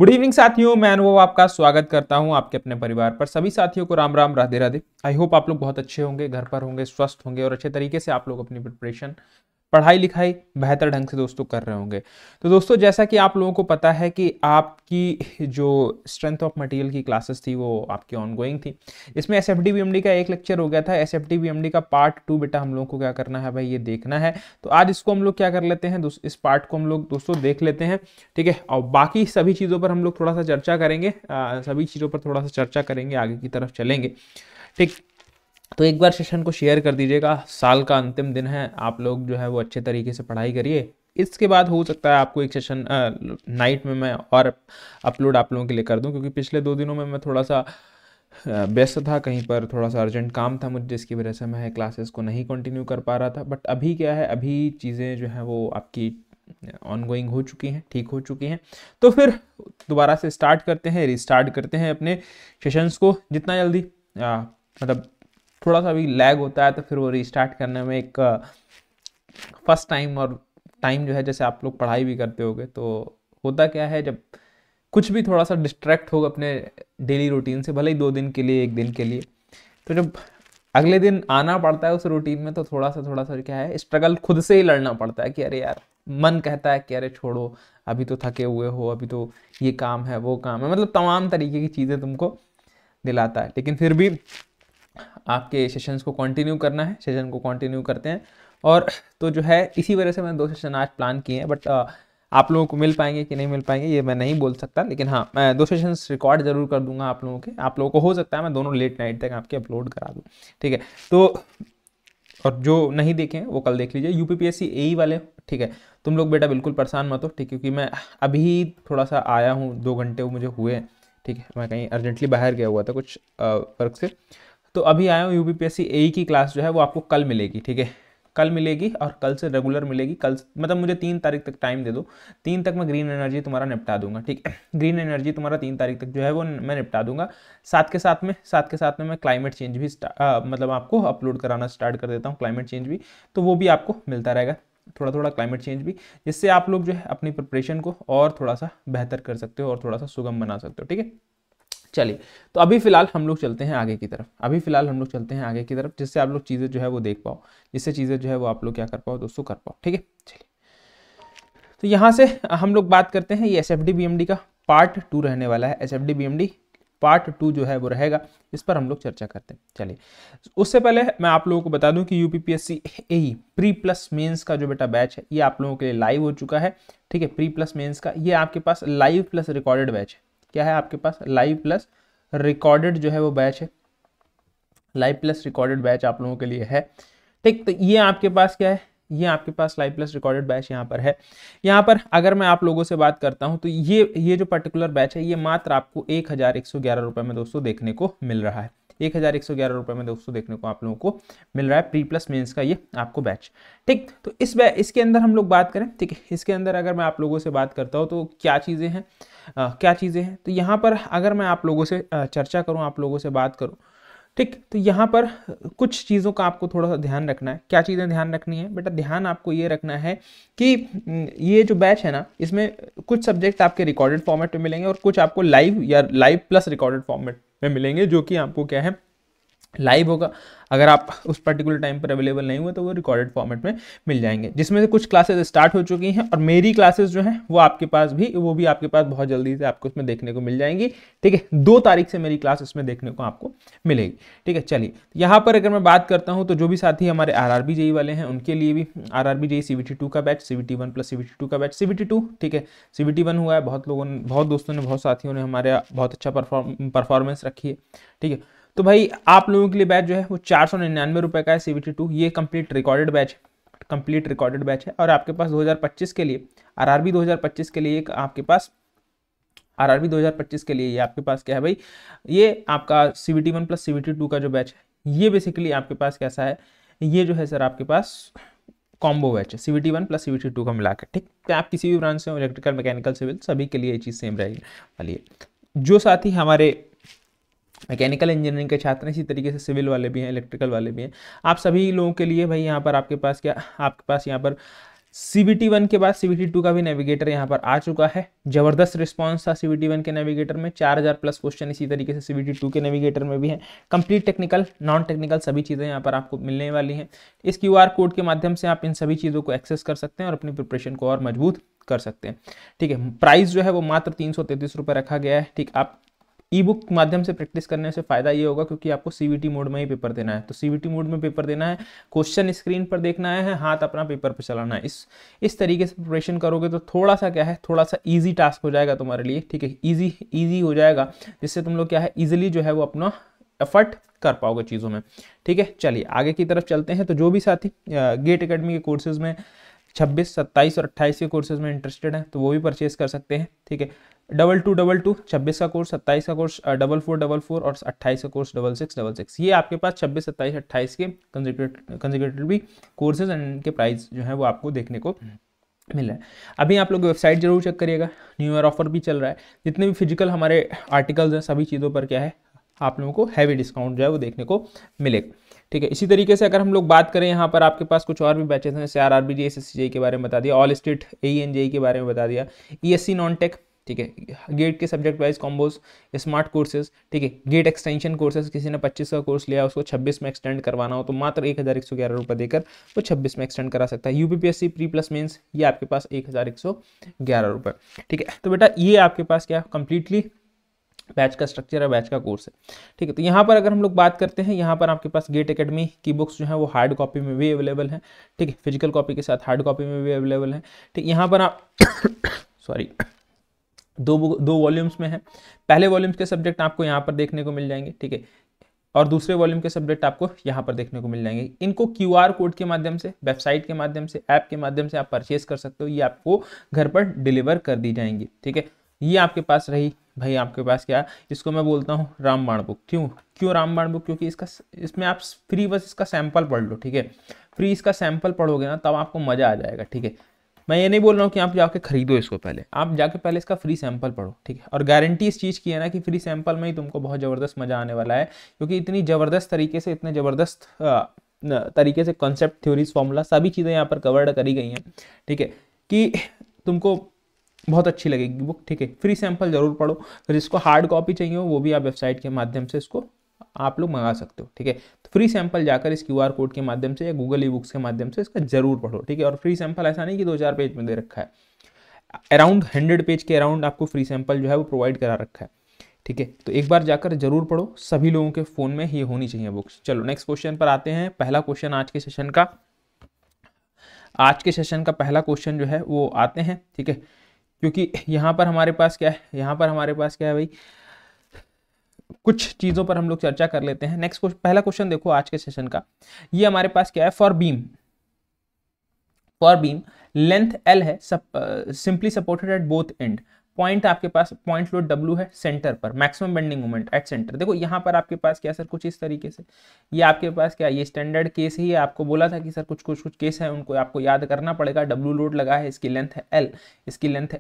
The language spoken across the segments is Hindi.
गुड इवनिंग साथियों, मैं अनुभव आपका स्वागत करता हूं आपके अपने परिवार पर। सभी साथियों को राम राम, राधे राधे। आई होप आप लोग बहुत अच्छे होंगे, घर पर होंगे, स्वस्थ होंगे और अच्छे तरीके से आप लोग अपनी प्रिपरेशन, पढ़ाई लिखाई बेहतर ढंग से दोस्तों कर रहे होंगे। तो दोस्तों, जैसा कि आप लोगों को पता है कि आपकी जो स्ट्रेंथ ऑफ मटेरियल की क्लासेस थी वो आपकी ऑनगोइंग थी। इसमें एसएफडी बीएमडी का एक लेक्चर हो गया था। एसएफडी बीएमडी का पार्ट 2 बेटा हम लोगों को क्या करना है भाई, ये देखना है। तो आज इसको हम लोग क्या कर लेते हैं, इस पार्ट को हम लोग दोस्तों देख लेते हैं, ठीक है। और बाकी सभी चीज़ों पर हम लोग थोड़ा सा चर्चा करेंगे, सभी चीज़ों पर थोड़ा सा चर्चा करेंगे, आगे की तरफ चलेंगे, ठीक। तो एक बार सेशन को शेयर कर दीजिएगा। साल का अंतिम दिन है, आप लोग जो है वो अच्छे तरीके से पढ़ाई करिए। इसके बाद हो सकता है आपको एक सेशन नाइट में मैं और अपलोड आप लोगों के लिए कर दूं, क्योंकि पिछले 2 दिनों में मैं थोड़ा सा व्यस्त था, कहीं पर थोड़ा सा अर्जेंट काम था मुझे, जिसकी वजह से मैं क्लासेस को नहीं कंटिन्यू कर पा रहा था। बट अभी क्या है, अभी चीज़ें जो है वो आपकी ऑनगोइंग हो चुकी हैं, ठीक हो चुकी हैं। तो फिर दोबारा से स्टार्ट करते हैं, रिस्टार्ट करते हैं अपने सेशंस को। जितना जल्दी मतलब थोड़ा सा भी लैग होता है तो फिर वो रिस्टार्ट करने में एक फर्स्ट टाइम और टाइम जो है, जैसे आप लोग पढ़ाई भी करते होगे तो होता क्या है, जब कुछ भी थोड़ा सा डिस्ट्रैक्ट हो अपने डेली रूटीन से, भले ही 2 दिन के लिए, 1 दिन के लिए, तो जब अगले दिन आना पड़ता है उस रूटीन में तो थोड़ा सा क्या है, स्ट्रगल खुद से ही लड़ना पड़ता है कि अरे यार, मन कहता है कि अरे छोड़ो, अभी तो थके हुए हो, अभी तो ये काम है, वो काम है, मतलब तमाम तरीके की चीज़ें तुमको दिलाता है। लेकिन फिर भी आपके सेशंस को कंटिन्यू करना है, सेशन को कंटिन्यू करते हैं। और तो जो है, इसी वजह से मैंने 2 सेशन आज प्लान किए हैं। बट आप लोगों को मिल पाएंगे कि नहीं मिल पाएंगे ये मैं नहीं बोल सकता, लेकिन हाँ, मैं 2 सेशंस रिकॉर्ड जरूर कर दूंगा आप लोगों के। आप लोगों को हो सकता है मैं दोनों लेट नाइट तक आपके अपलोड करा दूँ, ठीक है। तो और जो नहीं देखे हैं वो कल देख लीजिए। यूपीपीएससी एई वाले, ठीक है, तुम लोग बेटा बिल्कुल परेशान मत हो, ठीक, क्योंकि मैं अभी थोड़ा सा आया हूँ, 2 घंटे मुझे हुए हैं, ठीक है। मैं कहीं अर्जेंटली बाहर गया हुआ था कुछ वर्क से, तो अभी आया हूँ। यूपीपीएससी एई की क्लास जो है वो आपको कल मिलेगी, ठीक है, कल मिलेगी और कल से रेगुलर मिलेगी। कल मतलब मुझे 3 तारीख तक टाइम दे दो, 3 तक मैं ग्रीन एनर्जी तुम्हारा निपटा दूंगा, ठीक है। ग्रीन एनर्जी तुम्हारा 3 तारीख तक जो है वो मैं निपटा दूंगा। साथ के साथ में मैं क्लाइमेट चेंज भी मतलब आपको अपलोड कराना स्टार्ट कर देता हूँ, क्लाइमेट चेंज भी, तो वो भी आपको मिलता रहेगा थोड़ा थोड़ा, क्लाइमेट चेंज भी, जिससे आप लोग जो है अपनी प्रिपरेशन को और थोड़ा सा बेहतर कर सकते हो और थोड़ा सा सुगम बना सकते हो, ठीक है। चलिए, तो अभी फिलहाल हम लोग चलते हैं आगे की तरफ, जिससे आप लोग चीज़ें जो है वो देख पाओ, जिससे चीज़ें जो है वो आप लोग क्या कर पाओ दोस्तों, कर पाओ, ठीक है। चलिए, तो यहाँ से हम लोग बात करते हैं, ये एसएफडी बीएमडी का पार्ट 2 रहने वाला है। एसएफडी बीएमडी पार्ट 2 जो है वो रहेगा, इस पर हम लोग चर्चा करते हैं। चलिए, उससे पहले मैं आप लोगों को बता दूं कि यूपीपीएससी एई प्री प्लस मेंस का जो बेटा बैच है, ये आप लोगों के लिए लाइव हो चुका है, ठीक है। प्री प्लस मेंस का ये आपके पास लाइव प्लस रिकॉर्डेड बैच है। क्या है आपके पास? लाइव प्लस रिकॉर्डेड जो है वो बैच है, लाइव प्लस रिकॉर्डेड बैच आप लोगों के लिए है, ठीक। तो ये आपके पास क्या है, ये आपके पास लाइव प्लस रिकॉर्डेड बैच यहाँ पर है। यहाँ पर अगर मैं आप लोगों से बात करता हूँ तो ये जो पर्टिकुलर बैच है, ये मात्र आपको 1111 रुपये में दोस्तों देखने को मिल रहा है। 1111 रुपये में दोस्तों देखने को आप लोगों को मिल रहा है प्री प्लस मेंस का ये आपको बैच, ठीक। तो इसके अंदर हम लोग बात करें, ठीक है, इसके अंदर अगर मैं आप लोगों से बात करता हूँ तो क्या चीज़ें हैं, तो यहाँ पर अगर मैं आप लोगों से चर्चा करूँ, आप लोगों से बात करूँ, ठीक, तो यहाँ पर कुछ चीज़ों का आपको थोड़ा सा ध्यान रखना है। क्या चीज़ें ध्यान रखनी है बेटा? ध्यान आपको ये रखना है कि ये जो बैच है ना, इसमें कुछ सब्जेक्ट आपके रिकॉर्डेड फॉर्मेट में मिलेंगे और कुछ आपको लाइव या लाइव प्लस रिकॉर्डेड फॉर्मेट में मिलेंगे, जो कि आपको क्या है, लाइव होगा। अगर आप उस पर्टिकुलर टाइम पर अवेलेबल नहीं हुए तो वो रिकॉर्डेड फॉर्मेट में मिल जाएंगे, जिसमें से कुछ क्लासेस स्टार्ट हो चुकी हैं और मेरी क्लासेस जो हैं वो आपके पास बहुत जल्दी से आपको इसमें देखने को मिल जाएंगी, ठीक है। 2 तारीख से मेरी क्लास इसमें देखने को आपको मिलेगी, ठीक है। चलिए, यहाँ पर अगर मैं बात करता हूँ तो जो भी साथी हमारे आरआरबी जेई वाले हैं उनके लिए भी आरआरबी जेई सीवीटी 2 का बैच, सीवीटी 1 प्लस सीवीटी 2 का बैच, सीवीटी 2, ठीक है, सीवीटी 1 हुआ है, बहुत दोस्तों ने, बहुत साथियों ने हमारे बहुत अच्छा परफॉर्मेंस रखी है, ठीक है। तो भाई आप लोगों के लिए बैच जो है वो 499 रुपये का है, सीवीटी 2, ये कंप्लीट रिकॉर्डेड बैच है। और आपके पास 2025 के लिए, आरआरबी 2025 के लिए आपके पास, आरआरबी 2025 के लिए ये आपके पास क्या है भाई, ये आपका सीवीटी 1 प्लस सीवीटी 2 का जो बैच है, ये बेसिकली आपके पास कैसा है, ये जो है सर आपके पास कॉम्बो बैच है, सीवीटी 1 प्लस सीवीटी 2 का मिलाकर, ठीक। तो आप किसी भी ब्रांच से हो, इलेक्ट्रिकल, मैकेनिकल, सिविल, सभी के लिए ये चीज़ सेम रहेगी वाली है। जो साथी हमारे मैकेनिकल इंजीनियरिंग के छात्र हैं, इसी तरीके से सिविल वाले भी हैं, इलेक्ट्रिकल वाले भी हैं, आप सभी लोगों के लिए भाई यहाँ पर आपके पास क्या, आपके पास यहाँ पर CBT 1 के बाद CBT 2 का भी नेविगेटर यहाँ पर आ चुका है। जबरदस्त रिस्पांस था CBT 1 के नेविगेटर में, 4000 प्लस क्वेश्चन इसी तरीके से CBT 2 के नेविगेटर में भी है। कंप्लीट टेक्निकल, नॉन टेक्निकल सभी चीज़ें यहाँ पर आपको मिलने वाली हैं। इस QR कोड के माध्यम से आप इन सभी चीज़ों को एक्सेस कर सकते हैं और अपनी प्रिपरेशन को और मजबूत कर सकते हैं। ठीक है, प्राइस जो है वो मात्र 333 रुपये रखा गया है। ठीक, आप ई बुक के माध्यम से प्रैक्टिस करने से फायदा ये होगा क्योंकि आपको CBT मोड में ही पेपर देना है। तो CBT मोड में पेपर देना है, क्वेश्चन स्क्रीन पर देखना है, हाथ अपना पेपर पर चलाना है। इस तरीके से प्रिपरेशन करोगे तो थोड़ा सा क्या है, थोड़ा सा इजी टास्क हो जाएगा तुम्हारे लिए। ठीक है, इजी हो जाएगा, जिससे तुम लोग क्या है इजीली जो है वो अपना एफर्ट कर पाओगे चीज़ों में। ठीक है, चलिए आगे की तरफ चलते हैं। तो जो भी साथी गेट एकेडमी के कोर्सेज में 26, 27 और 28 के कोर्सेज में इंटरेस्टेड हैं तो वो भी परचेज कर सकते हैं। ठीक है, 2222 26 का कोर्स, 27 का कोर्स 4444 और 28 का कोर्स 6666, ये आपके पास 26, 27, 28 के कंसेक्यूटिवली कोर्सेज एंड इनके प्राइस जो है वो आपको देखने को मिल रहा है। अभी आप लोग वेबसाइट जरूर चेक करिएगा, न्यू ईयर ऑफर भी चल रहा है। जितने भी फिजिकल हमारे आर्टिकल्स हैं सभी चीज़ों पर क्या है आप लोगों को हैवी डिस्काउंट जो है वो देखने को मिलेगा। ठीक है, इसी तरीके से अगर हम लोग बात करें यहाँ पर आपके पास कुछ और भी बैचेस हैं, जैसे RRBJ SSCJ के बारे में बता दिया, ऑल स्टेट AENJ के बारे में बता दिया, ESC नॉन टेक। ठीक है, गेट के subject wise combos, smart courses. ठीक है, गेट एक्सटेंशन कोर्सेज, किसी ने 25 का कोर्स लिया उसको 26 में एक्सटेंड करवाना हो तो मात्र 1111 रुपये देकर वो 26 में एक्सटेंड करा सकता है। UPPSC प्री प्लस मेंस ये आपके पास 1111 रुपये। ठीक है, तो बेटा ये आपके पास क्या कंप्लीटली बैच का स्ट्रक्चर है, बैच का कोर्स है। ठीक है, तो यहाँ पर अगर हम लोग बात करते हैं, यहाँ पर आपके पास गेट एकेडमी की बुक्स जो है वो हार्ड कॉपी में भी अवेलेबल है। ठीक है, फिजिकल कॉपी के साथ हार्ड कॉपी में भी अवेलेबल है। ठीक, यहाँ पर आप सॉरी दो वॉल्यूम्स में है। पहले वॉल्यूम्स के सब्जेक्ट आपको यहाँ पर देखने को मिल जाएंगे। ठीक है, और दूसरे वॉल्यूम के सब्जेक्ट आपको यहाँ पर देखने को मिल जाएंगे। इनको QR कोड के माध्यम से, वेबसाइट के माध्यम से, ऐप के माध्यम से आप परचेज कर सकते हो, ये आपको घर पर डिलीवर कर दी जाएंगी। ठीक है, ये आपके पास रही भाई, आपके पास क्या, इसको मैं बोलता हूँ रामबाण बुक। क्यों रामबाण बुक? क्योंकि इसमें आप फ्री बस इसका सैंपल पढ़ लो। ठीक है, फ्री इसका सैंपल पढ़ोगे ना तब आपको मजा आ जाएगा। ठीक है, मैं ये नहीं बोल रहा हूँ कि आप जाके खरीदो इसको, पहले आप जाके पहले इसका फ्री सैंपल पढ़ो। ठीक है, और गारंटी इस चीज़ की है ना कि फ्री सैंपल में ही तुमको बहुत ज़बरदस्त मजा आने वाला है, क्योंकि इतनी ज़बरदस्त तरीके से, इतने ज़बरदस्त तरीके से कॉन्सेप्ट, थ्योरीज, फॉर्मूला सभी चीज़ें यहाँ पर कवर्ड करी गई हैं। ठीक है, कि तुमको बहुत अच्छी लगेगी बुक। ठीक है, फ्री सैंपल जरूर पढ़ो। फिर इसको हार्ड कॉपी चाहिए हो वो भी आप वेबसाइट के माध्यम से इसको आप लोग मंगा सकते हो। ठीक है, तो फ्री सैंपल जाकर इस QR कोड के माध्यम से या गूगल ई-बुक्स के माध्यम से इसका जरूर पढ़ो। ठीक है, और फ्री सैंपल ऐसा नहीं कि 2-4 पेज में दे रखा है, अराउंड 100 पेज के अराउंड आपको फ्री सैंपल जो है वो प्रोवाइड करा रखा है। ठीक है, तो एक बार जाकर जरूर पढ़ो, सभी लोगों के फ़ोन में ये होनी चाहिए बुक्स। चलो नेक्स्ट क्वेश्चन पर आते हैं। पहला क्वेश्चन आज के सेशन का पहला क्वेश्चन जो है वो आते हैं। ठीक है, क्योंकि यहाँ पर हमारे पास क्या है, भाई कुछ चीज़ों पर हम लोग चर्चा कर लेते हैं। नेक्स्ट पहला क्वेश्चन देखो आज के सेशन का, ये हमारे पास क्या है, फॉर बीम लेंथ L है, simply supported at both and, point आपके पास पॉइंट लोड W है सेंटर पर, maximum bending moment at centre. देखो यहाँ पर आपके पास क्या सर, कुछ इस तरीके से, ये आपके पास क्या, ये स्टैंडर्ड केस ही है। आपको बोला था कि सर कुछ केस है उनको आपको याद करना पड़ेगा। W लोड लगा है, इसकी लेंथ है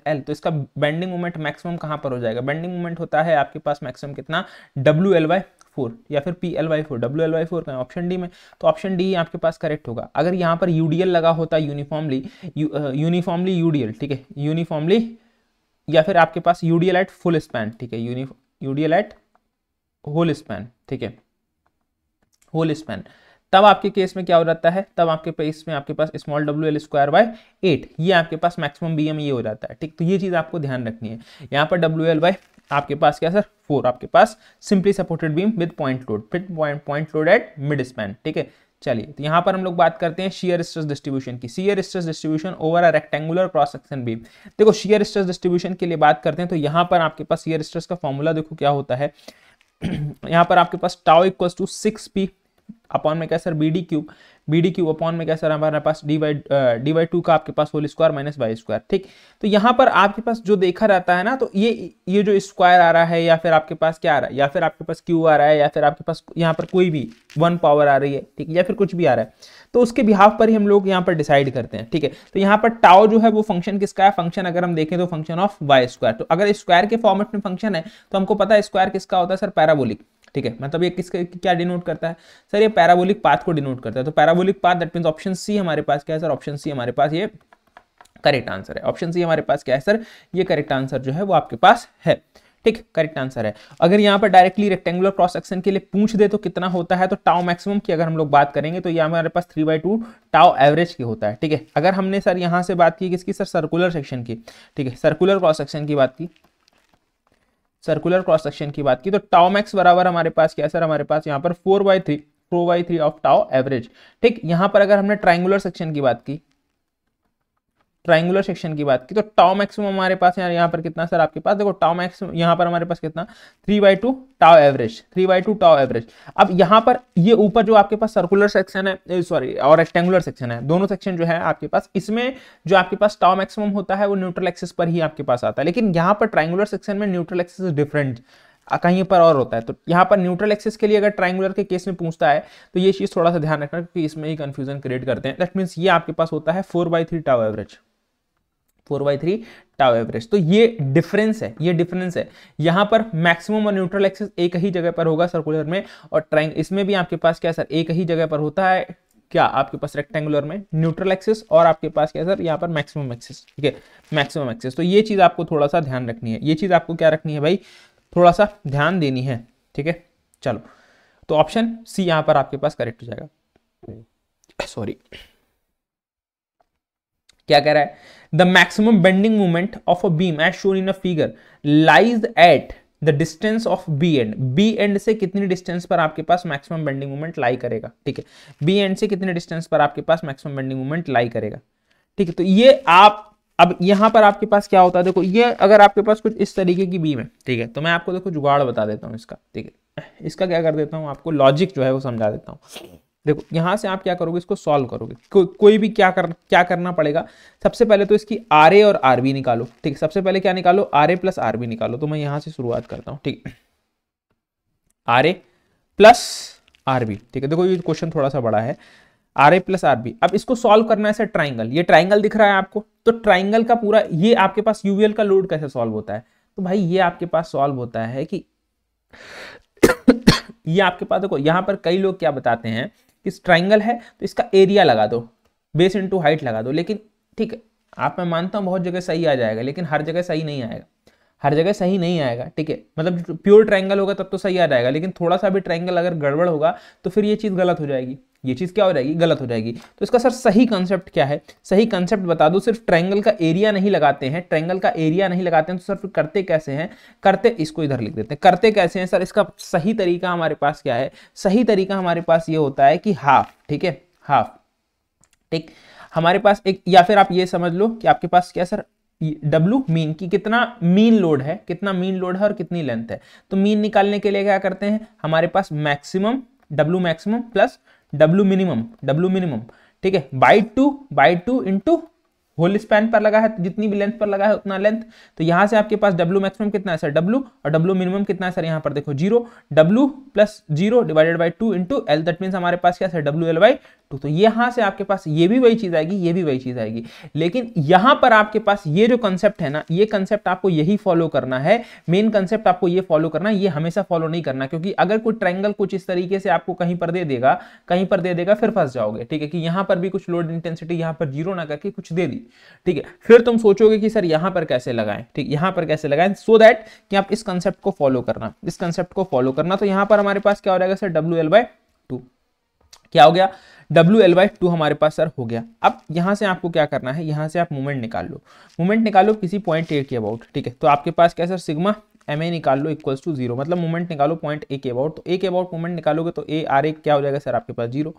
L, तो इसका बेंडिंग मोमेंट मैक्सिमम कहाँ पर हो जाएगा? बेंडिंग मोमेंट होता है आपके पास मैक्सिमम कितना, WL/4 या फिर PL/4, WL/4 का ऑप्शन डी में, तो ऑप्शन डी आपके पास करेक्ट होगा। अगर यहाँ पर UDL लगा होता यूनिफॉर्मली UDL, ठीक है, यूनिफॉर्मली, या फिर आपके पास UDL एट फुल स्पैन, ठीक है, UDL एट होल स्पैन, ठीक है, होल स्पैन, तब आपके केस में क्या हो जाता है, तब आपके केस में आपके पास स्मॉल WL²/8, ये आपके पास मैक्सिमम BM ये हो जाता है। ठीक, तो ये चीज़ आपको ध्यान रखनी है। यहाँ पर WL आपके पास क्या सर, 4 आपके पास simply supported beam with point load at mid span. ठीक है, चलिए तो यहाँ पर हम लोग बात करते हैं शियर स्ट्रेस डिस्ट्रीब्यूशन की। Shear stress distribution over a rectangular cross section beam. देखो शियर स्ट्रेस डिस्ट्रीब्यूशन के लिए बात करते हैं तो यहाँ पर आपके पास शियर स्ट्रेस का फॉर्मूला देखो क्या होता है। यहाँ पर आपके पास tau equals to 6P upon में क्या सर, BD क्यूब अपॉन में क्या सर हमारे पास dy2 का आपके पास whole square minus Y square. ठीक, तो यहाँ पर आपके पास जो देखा रहता है ना, तो ये जो स्क्वायर आ रहा है, या फिर आपके पास क्या आ रहा है, या फिर आपके पास क्यू आ रहा है, या फिर आपके पास यहाँ पर कोई भी 1 पावर आ रही है, ठीक, या फिर कुछ भी आ रहा है, तो उसके बिहाफ पर ही हम लोग यहाँ पर डिसाइड करते हैं। ठीक है, तो यहाँ पर टाउ जो है वो फंक्शन किसका है, फंक्शन अगर हम देखें तो फंक्शन ऑफ वाई स्क्वायर। तो अगर स्क्वायर के फॉर्मेट में फंक्शन है तो हमको पता है स्क्वायर किसका होता है सर, पैराबोलिक। ठीक है, मतलब ये किसका क्या डिनोट करता है सर, ये पैराबोलिक पाथ को डिनोट करता है। तो parabolic path that means option C हमारे पास क्या है सर, ऑप्शन सी हमारे पास ये करेक्ट आंसर है। ऑप्शन सी हमारे पास क्या है सर, ये करेक्ट आंसर जो है वो आपके पास है। ठीक, करेक्ट आंसर है। अगर यहाँ पर डायरेक्टली रेक्टेंगुलर क्रॉस सेक्शन के लिए पूछ दे तो कितना होता है, तो टाउ मैक्सिमम की अगर हम लोग बात करेंगे तो ये हमारे पास 3/2 टाउ एवरेज की होता है। ठीक है, अगर हमने सर यहाँ से बात की किसकी सर, सर्कुलर सेक्शन की, ठीक है, सर्कुलर क्रॉस सेक्शन की बात की, सर्कुलर क्रॉस सेक्शन की बात की, तो टाउ मैक्स बराबर हमारे पास क्या है सर, हमारे पास यहाँ पर 4/3 ऑफ टाउ एवरेज। ठीक, यहाँ पर अगर हमने ट्राइंगुलर सेक्शन की बात की, ट्राइंगुलर सेक्शन की बात की, तो टाउ मैक्सिमम हमारे पास यहाँ पर कितना सर, आपके पास देखो टाउ मैक्सिमम यहाँ पर हमारे पास कितना, 3/2 टाउ एवरेज, 3/2 टाउ एवरेज। अब यहाँ पर ये ऊपर जो आपके पास सर्कुलर सेक्शन है, सॉरी, और रेक्टेंगुलर सेक्शन है, दोनों सेक्शन जो है आपके पास, इसमें जो आपके पास टाउ मैक्सिमम होता है वो न्यूट्रल एक्सिस पर ही आपके पास आता है। लेकिन यहाँ पर ट्राइंगुलर सेक्शन में न्यूट्रल एक्सिस डिफरेंट कहीं पर और होता है। तो यहाँ पर न्यूट्रल एक्सिस के लिए अगर ट्राइंगुलर के केस में पूछता है तो ये चीज थोड़ा सा ध्यान रखना, क्योंकि इसमें ही कंफ्यूजन क्रिएट करते हैं। दैट मीन्स ये आपके पास होता है 4/3 टाउ एवरेज, 4/3 टाउ एवरेज। तो ये डिफरेंस है, ये डिफरेंस है। यहां पर मैक्सिमम और न्यूट्रल एक्सिस एक ही जगह पर होगा सर्कुलर में, और ट्राइंग इसमें भी आपके पास क्या सर, एक ही जगह पर होता है। क्या आपके पास रेक्टेंगुलर में न्यूट्रल एक्सिस और आपके पास क्या सर, यहाँ पर मैक्सिमम एक्सिस। ठीक है, मैक्सिमम एक्सिस। तो ये चीज आपको थोड़ा सा ध्यान रखनी है, ये चीज आपको क्या रखनी है भाई, थोड़ा सा ध्यान देनी है। ठीक है, चलो, तो ऑप्शन सी यहां पर आपके पास करेक्ट हो जाएगा। सॉरी, क्या कह रहा है, the maximum bending moment of a beam as shown in a figure lies at the distance of B end. B end से कितनी डिस्टेंस पर आपके पास मैक्सिमम बेंडिंग मोमेंट लाई करेगा। ठीक है, बी एंड से कितने डिस्टेंस पर आपके पास मैक्सिमम बेंडिंग मोमेंट लाई करेगा। ठीक है, तो ये आप अब यहां पर आपके पास क्या होता है, देखो ये अगर आपके पास कुछ इस तरीके की बीम है, ठीक है, तो मैं आपको देखो जुगाड़ बता देता हूं इसका। ठीक है, इसका क्या कर देता हूं, आपको लॉजिक जो है वो समझा देता हूं। देखो यहां से आप क्या करोगे, इसको सॉल्व करोगे, कोई भी क्या करना पड़ेगा, सबसे पहले तो इसकी आर ए और आर बी निकालो। ठीक है, सबसे पहले क्या निकालो, R A plus R B निकालो। तो मैं यहां से शुरुआत करता हूं। ठीक है, R A plus R B. ठीक है, देखो ये क्वेश्चन थोड़ा सा बड़ा है, R A plus R B. अब इसको सॉल्व करना है सर ट्राइंगल, ये ट्राइंगल दिख रहा है आपको, तो ट्राइंगल का पूरा ये आपके पास यूवीएल का लोड कैसे सॉल्व होता है, तो भाई ये आपके पास सॉल्व होता है कि ये आपके पास देखो यहां पर कई लोग क्या बताते हैं, इस ट्राइंगल है तो इसका एरिया लगा दो, बेस इनटू हाइट लगा दो। लेकिन ठीक है, आप मैं मानता हूं बहुत जगह सही आ जाएगा, लेकिन हर जगह सही नहीं आएगा, हर जगह सही नहीं आएगा। ठीक है, मतलब प्योर ट्राइंगल होगा तब तो सही आ जाएगा, लेकिन थोड़ा सा भी ट्राइंगल अगर गड़बड़ होगा तो फिर ये चीज गलत हो जाएगी, ये चीज क्या हो जाएगी, गलत हो जाएगी। तो इसका सर सही कंसेप्ट क्या है, सही कंसेप्ट बता दो। सिर्फ ट्राइंगल का एरिया नहीं लगाते हैं, ट्राइंगल का एरिया नहीं लगाते हैं, तो सर फिर करते कैसे हैं, करते इसको इधर लिख देते हैं, करते कैसे हैं सर, इसका सही तरीका हमारे पास क्या है, सही तरीका हमारे पास ये होता है कि हाफ। ठीक है, हाफ। ठीक, हमारे पास एक, या फिर आप ये समझ लो कि आपके पास क्या सर, डब्लू मीन की कितना मीन लोड है, कितना मीन लोड है और कितनी लेंथ है। तो मीन निकालने के लिए क्या करते हैं, हमारे पास maximum W maximum plus W minimum. ठीक है, by two into whole span पर लगा है, जितनी भी लेंथ पर लगा है उतना लेंथ। तो यहां से आपके पास डब्लू मैक्सिमम कितना है सर, डब्लू, और डब्लू मिनिमम कितना है सर, यहां पर देखो 0, W plus 0 divided by 2 into L. That means हमारे पास क्या है डब्लू एल बाई 2। तो यहां से आपके पास ये भी वही चीज आएगी, ये भी वही चीज आएगी। लेकिन यहां पर आपके पास ये जो कंसेप्ट है ना, ये कंसेप्ट आपको यही फॉलो करना है, मेन कंसेप्ट आपको ये फॉलो करना है, ये हमेशा फॉलो नहीं करना, क्योंकि अगर कोई ट्रायंगल कुछ इस तरीके से आपको कहीं पर दे देगा, कहीं पर दे देगा, फिर फंस जाओगे। ठीक है, कि यहां पर भी कुछ लोड इंटेंसिटी यहां पर 0 ना करके कुछ दे दी। ठीक है, फिर तुम सोचोगे कि सर यहां पर कैसे लगाएं। ठीक, यहां पर कैसे लगाएं, सो दैट कि आप इस कंसेप्ट को फॉलो करना, इस कंसेप्ट को फॉलो करना। तो यहां पर हमारे पास क्या हो जाएगा सर, डब्ल्यू एल बाई 2। क्या हो गया, WL/2 हमारे पास सर हो गया। अब यहां से आपको क्या करना है, यहां से आप मोमेंट निकाल लो, मोमेंट निकालो किसी पॉइंट ए के अबाउट। ठीक है, तो आपके पास क्या सर, सिग्मा MA निकाल लो इक्वल्स टू 0, मतलब मोमेंट निकालो पॉइंट ए के अबाउट। तो ए के अबाउट मोमेंट निकालोगे तो ए आर ए क्या हो जाएगा सर, आपके पास 0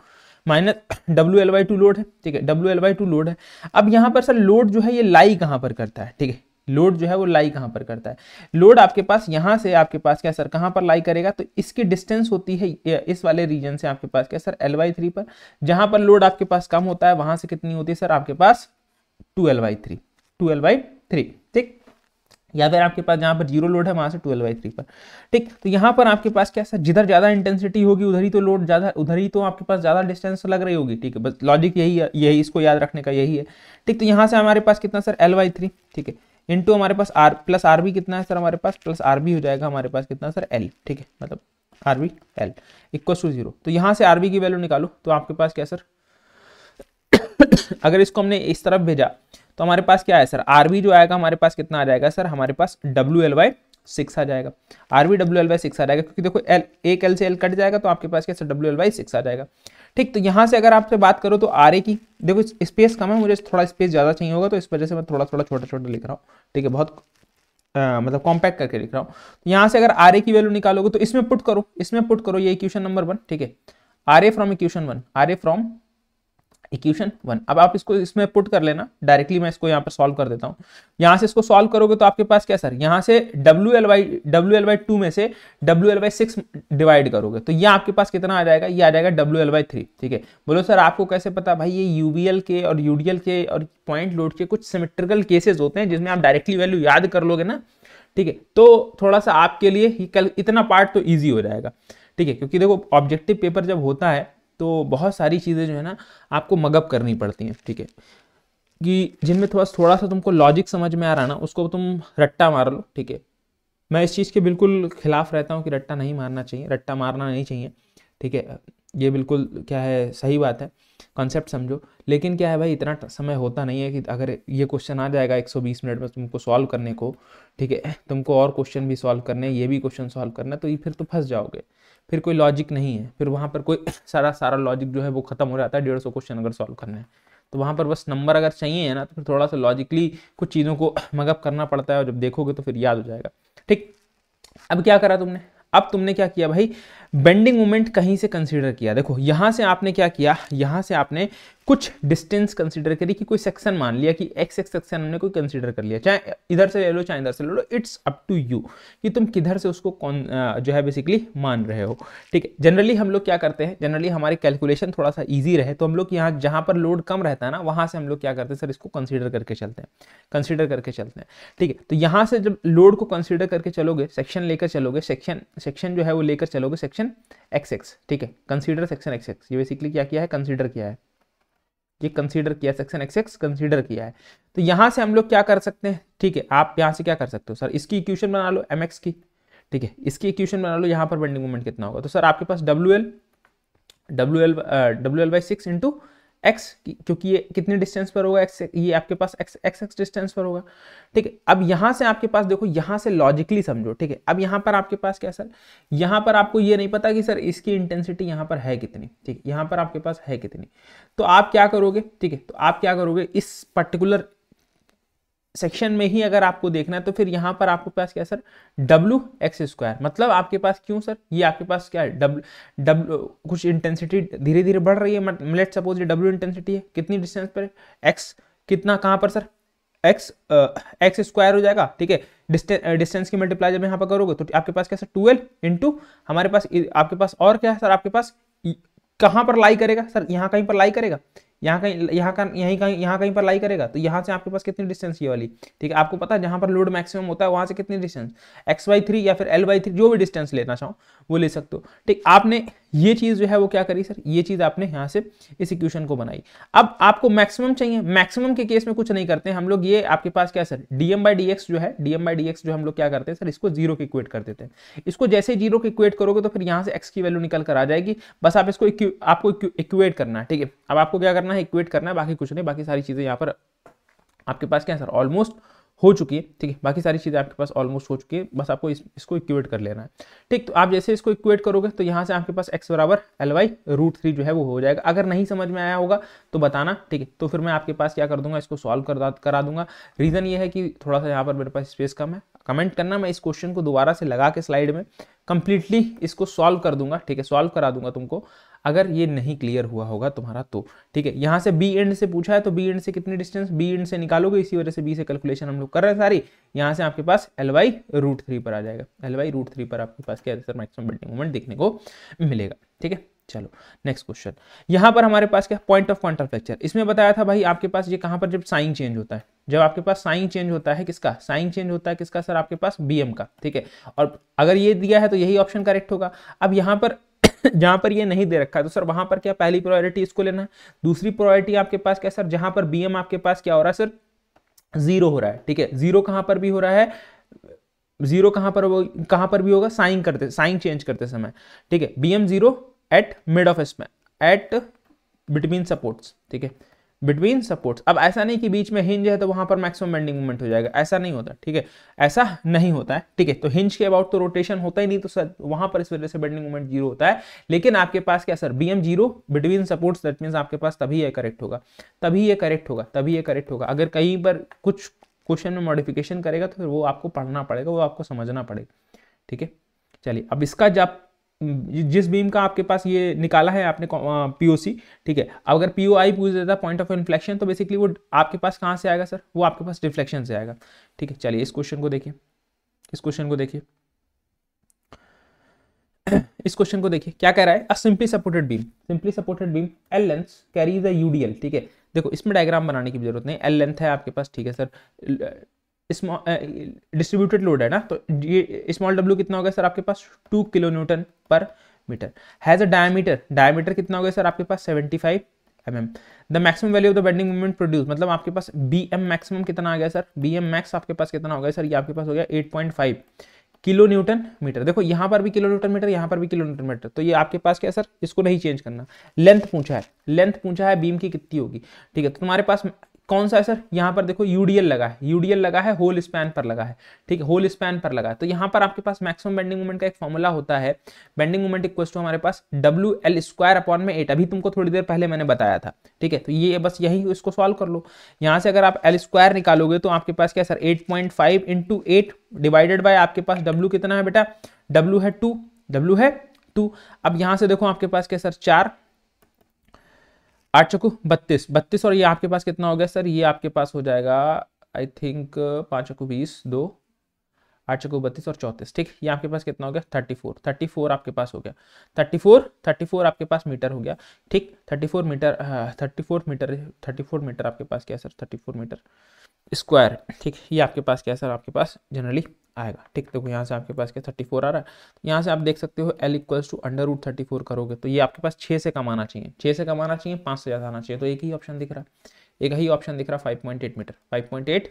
माइनस WL/2 लोड है। ठीक है, WL/2 लोड है। अब यहां पर सर लोड जो है ये लाई कहां पर करता है, ठीक है, लोड जो है वो लाई कहां पर करता है, लोड आपके पास यहां से आपके पास क्या सर, कहां पर लाई करेगा, तो इसकी डिस्टेंस होती है इस वाले रीजन से आपके पास क्या सर, L/3 पर। जहां पर लोड आपके पास कम होता है वहां से कितनी होती है सर, आपके पास 2L/3, 2L/3। ठीक, या फिर आपके पास जहां पर 0 लोड है वहां से 2L/3 पर। ठीक, तो यहां पर आपके पास क्या सर, जिधर ज्यादा इंटेंसिटी होगी उधर ही तो लोड ज्यादा, उधर ही तो आपके पास ज्यादा डिस्टेंस लग रही होगी। ठीक है, बस लॉजिक यही इसको याद रखने का यही है। ठीक, तो यहां से हमारे पास कितना सर, L/3। ठीक है, इनटू हमारे पास आर प्लस आर बी कितना है सर, हमारे पास प्लस आर बी हो जाएगा हमारे पास कितना सर, एल। ठीक है, मतलब R B L equal to 0। तो यहां से आर बी की वैल्यू निकालो, तो आपके पास क्या सर अगर इसको हमने इस तरफ भेजा तो तो हमारे पास क्या है सर, आरबी जो आएगा हमारे पास कितना आ जाएगा सर, हमारे पास WL/6 आ जाएगा, आरबी WL/6 आ जाएगा, क्योंकि देखो एल, एक एल से एल कट जाएगा तो आपके पास क्या सर WL/6 आ जाएगा। ठीक, तो यहाँ से अगर आपसे बात करो तो आर ए की, देखो स्पेस कम है, मुझे थोड़ा स्पेस ज़्यादा चाहिए होगा, तो इस वजह से मैं थोड़ा थोड़ा छोटा छोटा लिख रहा हूँ। ठीक है, बहुत मतलब कॉम्पैक्ट करके लिख रहा हूँ। तो यहाँ से अगर आर ए की वैल्यू निकालोगे तो इसमें पुट करो, इसमें पुट करो, ये इक्वेशन नंबर 1। ठीक है, R A from equation 1, R A from equation 1। अब आप इसको इसमें पुट कर लेना डायरेक्टली, मैं इसको यहाँ पर सॉल्व कर देता हूँ। यहाँ से इसको सॉल्व करोगे तो आपके पास क्या सर, यहाँ से WL/2 में से WL/6 डिवाइड करोगे तो ये आपके पास कितना आ जाएगा, ये आ जाएगा WL/3। ठीक है, बोलो सर आपको कैसे पता, भाई ये यूबीएल के और यूडीएल के और पॉइंट लोड के कुछ सिमेट्रिकल केसेस होते हैं जिसमें आप डायरेक्टली वैल्यू याद कर लोगे ना। ठीक है, तो थोड़ा सा आपके लिए इतना पार्ट तो ईजी हो जाएगा। ठीक है, क्योंकि देखो ऑब्जेक्टिव पेपर जब होता है तो बहुत सारी चीज़ें जो है ना आपको मगअप करनी पड़ती हैं। ठीक है, कि जिनमें थोड़ा सा तुमको लॉजिक समझ में आ रहा ना, उसको तुम रट्टा मार लो। ठीक है, मैं इस चीज़ के बिल्कुल खिलाफ रहता हूँ कि रट्टा नहीं मारना चाहिए, रट्टा मारना नहीं चाहिए। ठीक है, ये बिल्कुल क्या है, सही बात है, कॉन्सेप्ट समझो। लेकिन क्या है भाई, इतना समय होता नहीं है कि अगर ये क्वेश्चन आ जाएगा 120 मिनट में तुमको सॉल्व करने को, ठीक है, तुमको और क्वेश्चन भी सॉल्व करने, ये भी क्वेश्चन सॉल्व करना, तो ये फिर तो फंस जाओगे, फिर कोई लॉजिक नहीं है, फिर वहाँ पर कोई सारा लॉजिक जो है वो खत्म हो जाता है। 150 क्वेश्चन अगर सॉल्व करना है तो वहाँ पर बस नंबर अगर चाहिए है ना, तो फिर थोड़ा सा लॉजिकली कुछ चीज़ों को मगअप करना पड़ता है, और जब देखोगे तो फिर याद हो जाएगा। ठीक, अब क्या करा तुमने, अब तुमने क्या किया भाई, बेंडिंग मोमेंट कहीं से कंसीडर किया। देखो यहां से आपने क्या किया, यहां से आपने कुछ डिस्टेंस कंसीडर करी, कि कोई सेक्शन मान लिया कि एक्स एक्स सेक्शन हमने कोई कंसीडर कर लिया, चाहे इधर से ले लो चाहे इधर से ले लो, इट्स अप टू यू कि तुम किधर से उसको कौन जो है बेसिकली मान रहे हो। ठीक है, जनरली हम लोग क्या करते हैं, जनरली हमारी कैलकुलेशन थोड़ा सा ईजी रहे तो हम लोग यहाँ जहाँ पर लोड कम रहता है ना, वहाँ से हम लोग क्या करते हैं सर, इसको कंसीडर करके चलते हैं, कंसीडर करके चलते हैं। ठीक है, तो यहाँ से जब लोड को कंसीडर करके चलोगे, सेक्शन लेकर चलोगे, सेक्शन जो है वो लेकर चलोगे, सेक्शन XX। ठीक है, कंसीडर सेक्शन XX, ये बेसिकली क्या किया है, कंसीडर किया है, ये कंसीडर किया, सेक्शन XX कंसीडर किया है। तो यहां से हम लोग क्या कर सकते हैं, ठीक है, आप यहां से क्या कर सकते हो सर, इसकी इक्वेशन बना लो MX की। ठीक है, इसकी इक्वेशन बना लो, यहां पर बेंडिंग मोमेंट कितना होगा, तो सर आपके पास WL/6 इंटू एक्स, क्योंकि ये कितनी डिस्टेंस पर होगा, एक्स, ये आपके पास एक्स डिस्टेंस पर होगा। ठीक है, अब यहां से आपके पास देखो, यहां से लॉजिकली समझो। ठीक है, अब यहां पर आपके पास क्या सर, यहां पर आपको ये नहीं पता कि सर इसकी इंटेंसिटी यहां पर है कितनी। ठीक, यहां पर आपके पास है कितनी, तो आप क्या करोगे, ठीक है, तो आप क्या करोगे, इस पर्टिकुलर सेक्शन में ही अगर आपको देखना है तो फिर यहां पर आपके पास क्या सर, WX², मतलब आपके पास क्यों सर, ये आपके पास क्या है, W कुछ इंटेंसिटी धीरे धीरे बढ़ रही है, लेट्स सपोज ये W इंटेंसिटी है, कितनी डिस्टेंस पर है, X कितना, कहां पर सर, X² हो जाएगा। ठीक है, डिस्टेंस की मल्टीप्लाई जब यहाँ पर करोगे तो आपके पास क्या सर 12 इंटू हमारे पास, आपके पास और क्या है सर, आपके पास कहां पर लाई करेगा सर, यहाँ कहीं पर लाई करेगा, यहाँ कहीं पर लाई करेगा, तो यहाँ से आपके पास कितनी डिस्टेंस ये वाली। ठीक है, आपको पता है जहां पर लोड मैक्सिमम होता है वहां से कितनी डिस्टेंस, x/3 या फिर l/3, जो भी डिस्टेंस लेना चाहो वो ले सकते हो। ठीक, आपने ये चीज जो है वो क्या करी सर, ये चीज आपने यहाँ से इस इक्वेशन को बनाई। अब आपको मैक्सिमम चाहिए, मैक्सिमम के केस में कुछ नहीं करते हम लोग, ये आपके पास क्या सर, dm/dx जो है, dm/dx जो हम लोग क्या करते हैं सर, इसको जीरो के इक्वेट कर देते हैं। इसको जैसे जीरो के इक्वेट करोगे तो फिर यहाँ से x की वैल्यू निकल कर आ जाएगी, बस आप इसको आपको इक्वेट करना है। ठीक है, अब आपको क्या करना है, इक्वेट करना है, बाकी कुछ नहीं, बाकी सारी चीजें यहाँ पर आपके पास क्या है सर, ऑलमोस्ट हो चुकी है। ठीक है, बाकी सारी चीजें आपके पास ऑलमोस्ट हो चुकी है, बस आपको इसको इक्वेट कर लेना है। ठीक, तो आप जैसे इसको इक्वेट करोगे तो यहाँ से आपके पास x बराबर L/√3 जो है वो हो जाएगा। अगर नहीं समझ में आया होगा तो बताना। ठीक है, तो फिर मैं आपके पास क्या कर दूंगा, इसको सॉल्व करा दूंगा। रीजन ये है कि थोड़ा सा यहाँ पर मेरे पास स्पेस कम है। कमेंट करना, मैं इस क्वेश्चन को दोबारा से लगा के स्लाइड में कंप्लीटली इसको सॉल्व कर दूंगा। ठीक है, सॉल्व करा दूंगा तुमको, अगर ये नहीं क्लियर हुआ होगा तुम्हारा तो। ठीक है, यहाँ से बी एंड से पूछा है तो बी एंड से कितनी डिस्टेंस, बी एंड से निकालोगे, इसी वजह से बी से कैलकुलेशन हम लोग कर रहे हैं सारी। यहाँ से आपके पास L/√3 पर आ जाएगा, L/√3 पर आपके पास क्या है सर, मैक्सिमम बेंडिंग मोमेंट देखने को मिलेगा। ठीक है, चलो नेक्स्ट क्वेश्चन। यहाँ पर हमारे पास क्या, पॉइंट ऑफ क्वांटम फ्रैक्चर। इसमें बताया था भाई आपके पास ये कहाँ पर जब साइन चेंज होता है, जब आपके पास साइन चेंज होता है, किसका साइन चेंज होता है, किसका सर, आपके पास BM का। ठीक है, और अगर ये दिया है तो यही ऑप्शन करेक्ट होगा। अब यहाँ पर जहां पर ये नहीं दे रखा है तो सर वहां पर क्या, पहली प्रायोरिटी इसको लेना है। दूसरी प्रायोरिटी आपके पास क्या सर, जहां पर BM आपके पास क्या हो रहा है सर, 0 हो रहा है। ठीक है, 0 कहां पर भी हो रहा है, 0 कहां पर भी होगा, साइन चेंज करते समय। ठीक है, BM 0 at mid of span, at between supports. ठीक है, बिटवीन सपोर्ट्स। अब ऐसा नहीं कि बीच में हिंज है तो वहां पर मैक्सिमम बेंडिंग मोमेंट हो जाएगा, ऐसा नहीं होता, ठीक है, ऐसा नहीं होता है, ठीक है। तो हिंज के अबाउट तो रोटेशन होता ही नहीं, तो सर वहां पर इस वजह से बेंडिंग मोमेंट जीरो होता है। लेकिन आपके पास क्या sir, BM zero between supports, that means आपके पास तभी ये करेक्ट होगा, तभी ये करेक्ट होगा, तभी ये करेक्ट होगा। अगर कहीं पर कुछ क्वेश्चन में मॉडिफिकेशन करेगा तो फिर वो आपको पढ़ना पड़ेगा, वो आपको समझना पड़ेगा, ठीक है। चलिए, अब इसका जब जिस बीम का आपके पास ये निकाला है आपने पीओसी, ठीक है, अब अगर पीओआई पूछ देता पॉइंट ऑफ इन्फ्लेक्शन, तो बेसिकली वो आपके पास कहाँ से आएगा सर, वो आपके पास डिफ्लेक्शन से आएगा, ठीक है। चलिए इस क्वेश्चन को देखिए, इस क्वेश्चन को देखिए, इस क्वेश्चन को देखिए क्या कह रहा है, अ simply supported beam, simply supported beam L length carries a UDL, ठीक है। देखो इसमें डायग्राम बनाने की जरूरत नहीं, एल लेंथ है आपके पास, ठीक है सर, डिस्ट्रीब्यूटेड लोड है ना, तो ये स्मॉल डब्ल्यू कितना होगा सर आपके पास 2 kilo newton per metre, has a diameter, diameter कितना होगा सर आपके पास 75 mm, the maximum value of the bending moment produce, मतलब आपके पास बी एम मैक्सिमम कितना आ गया सर, बी एम मैक्स आपके पास कितना हो गया सर, ये आपके पास हो गया 8.5 किलो न्यूटन मीटर। देखो यहाँ पर भी किलो न्यूटन मीटर, यहाँ पर भी किलो न्यूटन मीटर, तो ये आपके पास क्या है सर, इसको नहीं चेंज करना। लेंथ पूछा है, लेंथ पूछा है बीम की कितनी होगी, ठीक है। तो तुम्हारे पास कौन सा है सर, यहाँ पर देखो यूडीएल लगा है, यूडीएल लगा है, होल स्पैन पर लगा है, ठीक है, होल स्पैन पर लगा है। तो यहाँ पर आपके पास मैक्सिमम बेंडिंग मोमेंट का एक फॉर्मूला होता है, बेंडिंग मोमेंट इक्वल टू हमारे पास डब्ल्यू एल स्क्वायर अपॉन में 8, अभी तुमको थोड़ी देर पहले मैंने बताया था, ठीक है। तो ये बस यही इसको सॉल्व कर लो, यहाँ से अगर आप एल स्क्वायर निकालोगे तो आपके पास क्या सर 8.5 इंटू 8 डिवाइडेड बाय आपके पास डब्ल्यू कितना है बेटा, डब्ल्यू है 2, डब्ल्यू है 2। अब यहाँ से देखो आपके पास क्या सर 4 8 चौको 32, 32 और ये आपके पास कितना हो गया सर, ये आपके पास हो जाएगा आई थिंक 5 चौको 20, 2 8 चौको 32 और 34, ठीक। ये आपके पास कितना हो गया 34, 34 आपके पास हो गया, 34 आपके पास मीटर हो गया, ठीक। 34 मीटर 34 मीटर आपके पास क्या सर 34 मीटर स्क्वायर, ठीक। ये आपके पास क्या सर आपके पास जनरली आएगा, ठीक। देखो यहाँ से आपके पास क्या 34 आ रहा है, यहाँ से आप देख सकते हो L equals to under root 34 करोगे तो ये आपके पास 6 से कम आना चाहिए, 6 से कम आना चाहिए, 5 से ज़्यादा आना चाहिए। तो एक ही ऑप्शन दिख रहा है, एक ही ऑप्शन दिख रहा है 5.8 मीटर, 5.8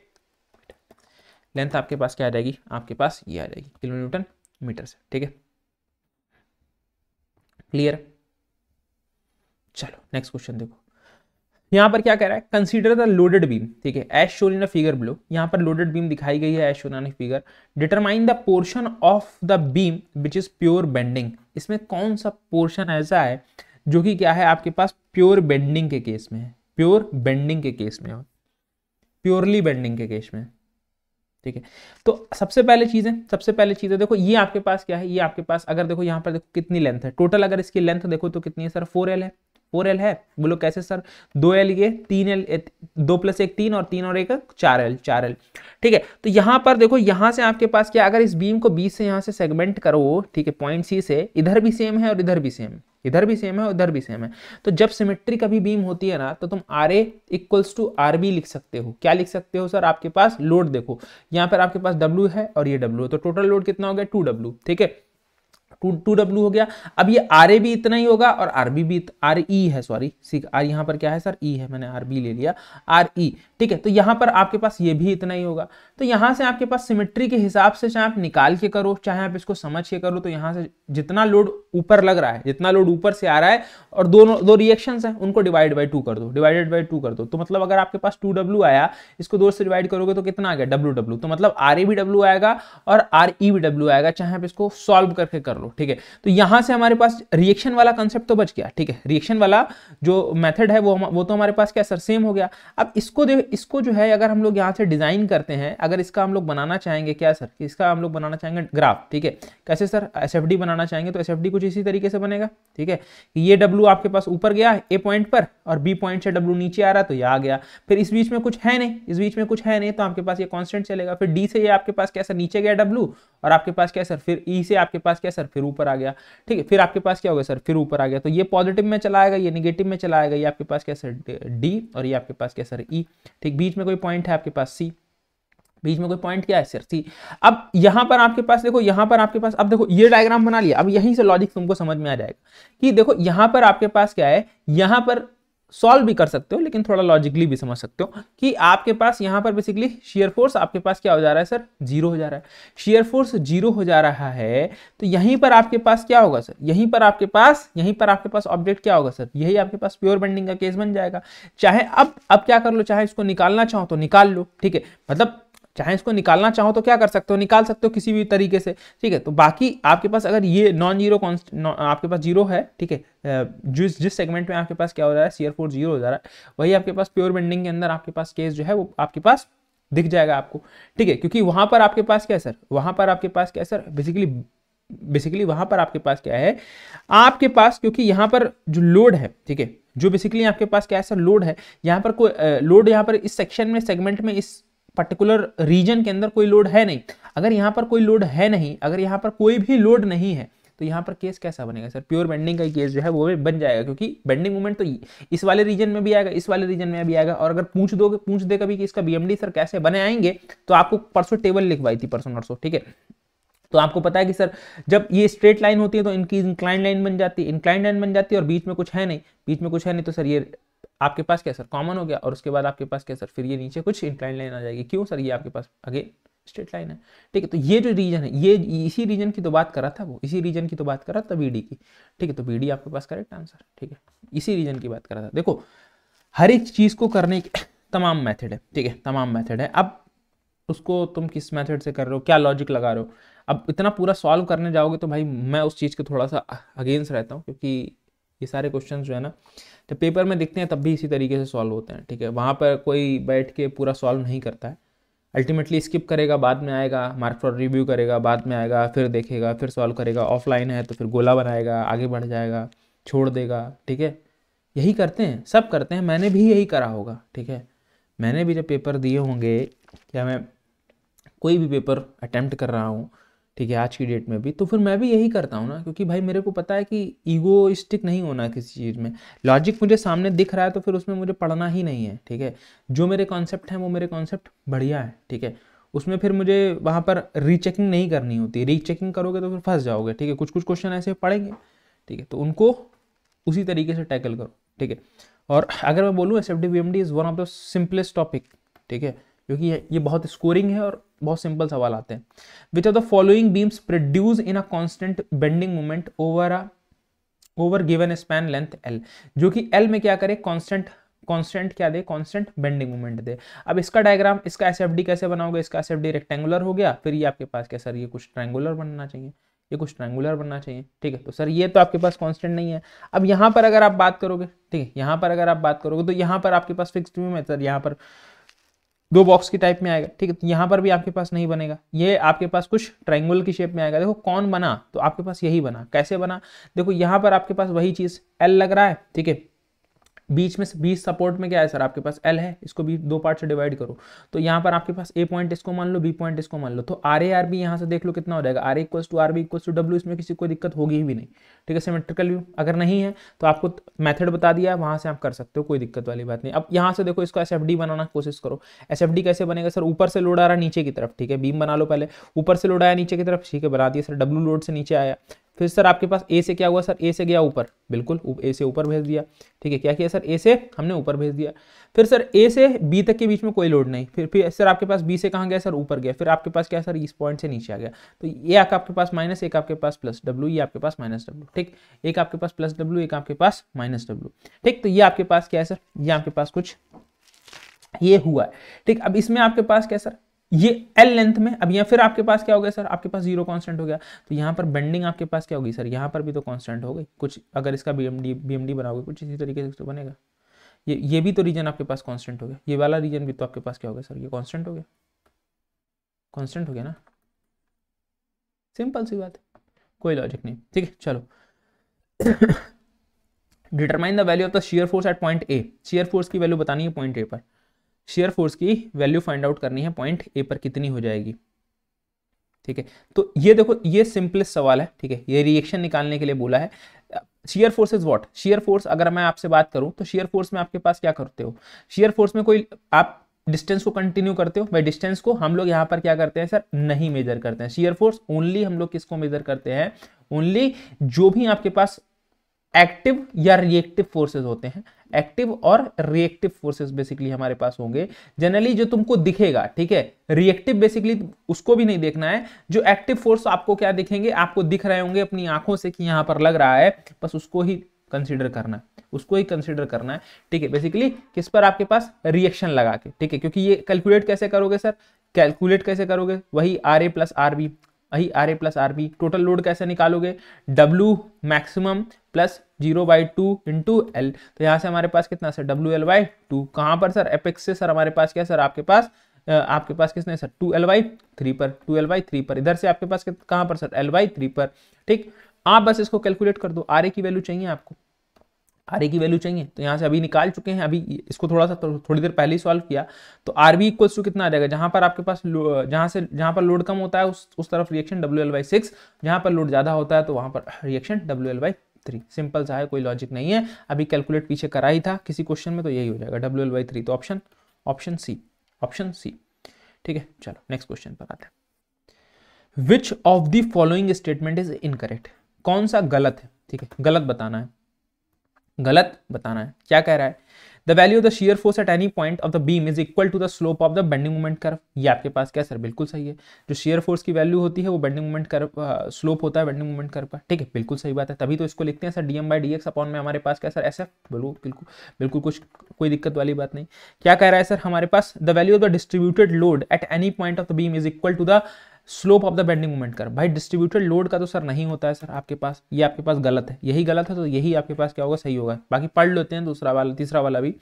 लेंथ आपके पास क्या आ जाएगी, आपके पास ये आ जाएगी किलो न्यूटन मीटर से, ठीक है, क्लियर। चलो नेक्स्ट क्वेश्चन देखो, यहाँ पर क्या कह रहा है, कंसीडर द लोडेड बीम, ठीक है, as shown in a figure below. यहाँ पर लोडेड बीम दिखाई गई है as shown in a figure, determine the portion of the beam which is pure bending. इसमें कौन सा पोर्शन ऐसा है जो कि क्या है आपके पास प्योर बेंडिंग के केस में है, प्योर बेंडिंग के केस में, प्योरली बेंडिंग के केस में, ठीक है। तो सबसे पहले चीजें देखो, ये आपके पास क्या है, ये आपके पास अगर देखो यहाँ पर देखो कितनी लेंथ है टोटल, अगर इसकी लेंथ देखो तो कितनी है सर 4L है, 4L है, बोलो कैसे सर 2L ये 3L, 2 + 1 3 और 3 और 1 4L, ठीक है। तो यहाँ पर देखो, यहाँ से आपके पास क्या, अगर इस बीम को बीच से यहाँ से सेगमेंट करो, ठीक है, पॉइंट सी से, इधर भी सेम है और इधर भी सेम है, इधर भी सेम है और इधर भी सेम है। तो जब सिमेट्री कभी बीम होती है ना, तो तुम RA इक्वल्स टू RB लिख सकते हो। क्या लिख सकते हो सर, आपके पास लोड देखो, यहाँ पर आपके पास W है और ये W है, तो टोटल लोड कितना हो गया 2W, ठीक है, 2W हो गया। अब ये RA भी इतना ही होगा और RB भी RE है, सॉरी यहाँ पर क्या है सर E है, मैंने RB ले लिया, RE, ठीक है। तो यहाँ पर आपके पास ये भी इतना ही होगा। तो यहाँ से आपके पास सिमेट्री के हिसाब से चाहे आप निकाल के करो चाहे आप इसको समझ के करो, तो यहाँ से जितना लोड ऊपर लग रहा है, जितना लोड ऊपर से आ रहा है और दो रिएक्शंस हैं उनको डिवाइड बाई 2 कर दो, डिवाइडेड बाई 2 कर दो। तो मतलब अगर आपके पास 2W आया, इसको 2 से डिवाइड करोगे तो कितना आ गया WW, तो मतलब RA भी W आएगा और RE भी W आएगा, चाहे आप इसको सॉल्व करके कर लो, ठीक है। तो यहां से हमारे पास रिएक्शन वाला कंसेप्ट तो बच गया, ठीक है, रिएक्शन वाला जो मेथड है वो तो हमारे पास क्या सर सेम हो गया। अब इसको जो है अगर हम लोग यहाँ से डिजाइन करते हैं, अगर इसका हम लोग बनाना चाहेंगे क्या सर, इसका हम लोग बनाना चाहेंगे ग्राफ, ठीक है, कैसे सर SFD बनाना चाहेंगे, तो SFD कुछ इसी तरीके से बनेगा, ठीक है। ये W आपके पास ऊपर गया A पॉइंट पर और B पॉइंट से W नीचे आ रहा तो ये आ गया, फिर इस बीच में कुछ है नहीं, तो आपके पास ये कांस्टेंट चलेगा, फिर D से ये आपके पास क्या सर नीचे गया W और आपके पास क्या सर फिर E से आपके पास क्या सर फिर ऊपर आ गया, ठीक है, फिर आपके पास क्या हो गया सर फिर ऊपर आ गया, तो ये पॉजिटिव में चला आएगा, ये नेगेटिव में चला आएगा, ये आपके पास क्या सर D और ये आपके पास क्या सर E, ठीक। बीच में कोई पॉइंट है आपके पास C, बीच में कोई पॉइंट क्या है सर C। अब यहां पर आपके पास देखो, यहां पर आपके पास अब देखो ये डायग्राम बना लिया, अब यहीं से लॉजिक तुमको समझ में आ जाएगा कि देखो यहां पर आपके पास क्या है, यहां पर सॉल्व भी कर सकते हो, लेकिन थोड़ा लॉजिकली भी समझ सकते हो कि आपके पास यहाँ पर बेसिकली शेयर फोर्स आपके पास क्या हो जा रहा है सर, जीरो हो जा रहा है। शेयर फोर्स जीरो हो जा रहा है तो यहीं पर आपके पास क्या होगा सर, यहीं पर आपके पास ऑब्जेक्ट क्या होगा सर, यही आपके पास प्योर बेंडिंग का केस बन जाएगा। चाहे अब क्या कर लो, चाहे इसको निकालना चाहो तो निकाल लो, ठीक है, मतलब चाहे इसको निकालना चाहो तो क्या कर सकते हो, निकाल सकते हो किसी भी तरीके से, ठीक है। तो बाकी आपके पास अगर ये नॉन जीरो आपके पास जीरो है, ठीक है, जिस सेगमेंट में आपके पास क्या हो रहा है, शेयर फोर्स जीरो हो जा रहा है, वही आपके पास प्योर बेंडिंग के अंदर आपके पास केस जो है वो आपके पास दिख जाएगा आपको, ठीक है। क्योंकि वहां पर आपके पास क्या है सर, वहां पर आपके पास क्या है सर, बेसिकली वहां पर आपके पास क्या है, आपके पास क्योंकि यहां पर जो लोड है, ठीक है, जो बेसिकली आपके पास क्या है सर, लोड है, यहां पर कोई लोड यहां पर इस सेक्शन में, सेगमेंट में, इस पर्टिकुलर रीजन के अंदर कोई लोड है नहीं। अगर यहां पर कोई लोड है नहीं, अगर यहां पर कोई भी लोड नहीं है, तो यहां पर केस कैसा बनेगा सर, प्योर बेंडिंग का केस जो है वो भी बन जाएगा, क्योंकि बेंडिंग मोमेंट तो इस वाले रीजन में भी आएगा, इस वाले रीजन में भी आएगा। और अगर पूछ दे कभी कि इसका बीएमडी सर कैसे बने आएंगे, तो आपको परसों टेबल लिखवाई थी, परसों नरसों, ठीक है। तो आपको पता है कि सर जब ये स्ट्रेट लाइन होती है तो इनकी इंक्लाइन लाइन बन जाती है, और बीच में कुछ है नहीं, तो सर ये आपके पास क्या सर, कॉमन हो गया, और उसके बाद आपके पास क्या सर, फिर ये नीचे कुछ इंक्लाइन लाइन आ जाएगी। क्यों सर, ये आपके पास आगे स्ट्रेट लाइन है, ठीक है। तो ये जो रीजन है, ये इसी रीजन की तो बात कर रहा था, इसी रीजन की तो बात कर रहा था बीडी की, ठीक है। तो बीडी आपके पास करेक्ट आंसर, ठीक है, इसी रीजन की बात कर रहा था। देखो हर एक चीज को करने के तमाम मेथड है, ठीक है, तमाम मेथड है। अब उसको तुम किस मेथड से कर रहे हो, क्या लॉजिक लगा रहे हो, अब इतना पूरा सॉल्व करने जाओगे तो भाई मैं उस चीज़ के थोड़ा सा अगेंस्ट रहता हूँ, क्योंकि ये सारे क्वेश्चंस जो है ना, जब पेपर में दिखते हैं तब भी इसी तरीके से सॉल्व होते हैं, ठीक है। वहाँ पर कोई बैठ के पूरा सॉल्व नहीं करता है, अल्टीमेटली स्किप करेगा, बाद में आएगा, मार्क फॉर रिव्यू करेगा, बाद में आएगा, फिर देखेगा, फिर सॉल्व करेगा, ऑफलाइन है तो फिर गोला बनाएगा, आगे बढ़ जाएगा, छोड़ देगा, ठीक है। यही करते हैं, सब करते हैं, मैंने भी यही करा होगा, ठीक है। मैंने भी जब पेपर दिए होंगे, या मैं कोई भी पेपर अटेम्प्ट कर रहा हूँ, ठीक है, आज की डेट में भी, तो फिर मैं भी यही करता हूँ ना, क्योंकि भाई मेरे को पता है कि ईगोइस्टिक नहीं होना है किसी चीज़ में। लॉजिक मुझे सामने दिख रहा है तो फिर उसमें मुझे पढ़ना ही नहीं है, ठीक है। जो मेरे कॉन्सेप्ट हैं वो मेरे कॉन्सेप्ट बढ़िया है, ठीक है, उसमें फिर मुझे वहाँ पर रीचेकिंग नहीं करनी होती। रीचेकिंग करोगे तो फिर फंस जाओगे, ठीक है। कुछ कुछ क्वेश्चन ऐसे पढ़ेंगे, ठीक है, तो उनको उसी तरीके से टैकल करो, ठीक है। और अगर मैं बोलूँ SFD BMD is one of the simplest topic, ठीक है, क्योंकि ये बहुत स्कोरिंग है और बहुत सिंपल सवाल आते हैं। Which of the following beams produce in a constant bending moment over given span length L, जो कि एल में क्या करे, कांस्टेंट क्या दे, कांस्टेंट बेंडिंग मोमेंट दे। अब इसका डायग्राम, इसका एसएफडी कैसे बनाओगे, इसका एसएफडी रेक्टेंगुलर हो गया, फिर ये आपके पास क्या सर, ये कुछ ट्रायंगुलर बनना चाहिए, ये कुछ ट्रायंगुलर बनना चाहिए, ठीक है। तो सर ये तो आपके पास कांस्टेंट नहीं है। अब यहाँ पर अगर आप बात करोगे, ठीक है, यहाँ पर अगर आप बात करोगे तो यहाँ पर आपके पास फिक्स्ड बीम है सर, यहाँ पर दो बॉक्स की टाइप में आएगा, ठीक है। तो यहाँ पर भी आपके पास नहीं बनेगा, ये आपके पास कुछ ट्रायंगल की शेप में आएगा। देखो कौन बना, तो आपके पास यही बना। कैसे बना, देखो यहाँ पर आपके पास वही चीज एल लग रहा है, ठीक है, बीच में बीच सपोर्ट में क्या है सर, आपके पास एल है, इसको भी दो पार्ट से डिवाइड करो, तो यहाँ पर आपके पास ए पॉइंट इसको मान लो, बी पॉइंट इसको मान लो, तो आर ए आर बी यहाँ से देख लो कितना हो जाएगा, R A equals to R B equals to W, इसमें किसी कोई दिक्कत होगी ही भी नहीं, ठीक है। सिमेट्रिकल व्यू अगर नहीं है तो आपको मेथड बता दिया, वहां से आप कर सकते हो, कोई दिक्कत वाली बात नहीं। अब यहाँ से देखो, इसको एसएफडी बनाना कोशिश करो। एसएफडी कैसे बनेगा सर, ऊपर से लोड आ रहा है नीचे की तरफ, ठीक है, बीम बना लो पहले, ऊपर से लोड आया नीचे की तरफ, ठीक है, बना दिया सर, डब्ल्यू लोड से नीचे आया, फिर सर आपके पास ए से क्या हुआ सर, ए से गया ऊपर, बिल्कुल ए से ऊपर भेज दिया, ठीक है। क्या किया सर, ए से हमने ऊपर भेज दिया, फिर सर ए से बी तक के बीच में कोई लोड नहीं, फिर सर आपके पास बी से कहाँ गया सर, ऊपर गया, फिर आपके पास क्या सर, इस पॉइंट से नीचे आ गया, तो ये आपके पास माइनस, एक आपके पास प्लस डब्ल्यू, ये आपके पास माइनस डब्ल्यू, ठीक, एक आपके पास प्लस डब्ल्यू, एक आपके पास माइनस डब्ल्यू, ठीक। तो ये आपके पास क्या है सर, ये आपके पास कुछ ये हुआ है, ठीक। अब इसमें आपके पास क्या सर, ये एल लेंथ में, अब यहाँ फिर आपके पास क्या हो गया सर, आपके पास जीरो कांस्टेंट हो गया, तो यहाँ पर बेंडिंग आपके पास क्या होगी सर, यहाँ पर भी तो कांस्टेंट हो गई कुछ, अगर इसका बीएमडी बनाओगे कुछ इसी तरीके से तो बनेगा। ये भी तो रीजन आपके पास कांस्टेंट हो गया, ये वाला रीजन भी तो आपके पास क्या हो गया सर, ये कांस्टेंट हो गया, कांस्टेंट हो गया ना, सिंपल सी बात है, कोई लॉजिक नहीं, ठीक है। चलो determine the value of the shear force eight point A, shear force की वैल्यू बतानी है पॉइंट ए पर, शेयर फोर्स की वैल्यू फाइंड आउट करनी है पॉइंट ए पर कितनी हो जाएगी, ठीक है। तो ये देखो, ये सिंपलेस्ट सवाल है, ठीक है, ये रिएक्शन निकालने के लिए बोला है। Shear force is what, shear force अगर मैं आपसे बात करूं तो शेयर फोर्स में आपके पास क्या करते हो, शेयर फोर्स में कोई आप डिस्टेंस को कंटिन्यू करते हो, भाई डिस्टेंस को हम लोग यहाँ पर क्या करते हैं सर, नहीं मेजर करते हैं। शेयर फोर्स ओनली हम लोग किसको मेजर करते हैं, ओनली जो भी आपके पास एक्टिव या रिएक्टिव फोर्सेस होते हैं। एक्टिव और रिएक्टिव फोर्सेस बेसिकली हमारे पास होंगे जनरली, जो तुमको दिखेगा, ठीक है। रिएक्टिव बेसिकली उसको भी नहीं देखना है, जो एक्टिव फोर्स आपको क्या दिखेंगे, आपको दिख रहे होंगे अपनी आंखों से कि यहां पर लग रहा है, बस उसको ही कंसीडर करना है, उसको ही कंसीडर करना है, ठीक है। बेसिकली किस पर, आपके पास रिएक्शन लगा के, ठीक है। क्योंकि ये कैलकुलेट कैसे करोगे सर, कैलकुलेट कैसे करोगे, वही R A plus R B, वही R A plus R B. Total load कैसे निकालोगे, W maximum plus 0/2 into L. तो यहाँ से हमारे पास कितना सर, WL/2। कहाँ पर सर, एपेक्स से सर हमारे पास क्या सर, आपके पास किसने सर, 2L/3 पर, 2L/3 पर। इधर से आपके पास कहाँ पर सर, L/3 पर, ठीक। आप बस इसको कैलकुलेट कर दो, आर ए की वैल्यू चाहिए आपको, आर ए की वैल्यू चाहिए, तो यहाँ से अभी निकाल चुके हैं, अभी इसको थोड़ी देर पहले ही सॉल्व किया। तो आर बी इक्वल्स टू कितना आ जाएगा, जहां पर आपके पास जहां पर लोड कम होता है उस तरफ रिएक्शन WL/6, जहां पर लोड ज्यादा होता है तो वहां पर रिएक्शन WL/3। सिंपल सा है, कोई लॉजिक नहीं है। अभी कैलकुलेट पीछे करा ही था किसी क्वेश्चन में, तो यही हो जाएगा WL/3। तो ऑप्शन सी, ठीक है। चलो नेक्स्ट क्वेश्चन पर आते हैं। Which of the following statement is incorrect, कौन सा गलत है, ठीक है। गलत बताना है, गलत बताना है। क्या कह रहा है, the value of the shear force at any point of the beam is equal to the slope of the bending moment curve. ये आपके पास क्या सर, बिल्कुल सही है। जो शियर फोर्स की वैल्यू होती है वो बेंडिंग मोमेंट कर्व, स्लोप होता है बेंडिंग मोमेंट कर्व का, ठीक है। बिल्कुल सही बात है, तभी तो इसको लिखते हैं सर dm/dx अपॉन में हमारे पास क्या सर, SF। बिल्कुल कुछ कोई दिक्कत वाली बात नहीं। क्या कह रहा है सर, हमारे पास the value of the distributed load at any point of the beam is equal to the slope of the bending moment curve. भाई डिस्ट्रीब्यूटेड लोड का तो सर नहीं होता है सर आपके पास, ये आपके पास गलत है, यही गलत है, तो यही आपके पास क्या होगा, सही होगा। बाकी पढ़ लेते हैं दूसरा वाला, तीसरा वाला भी।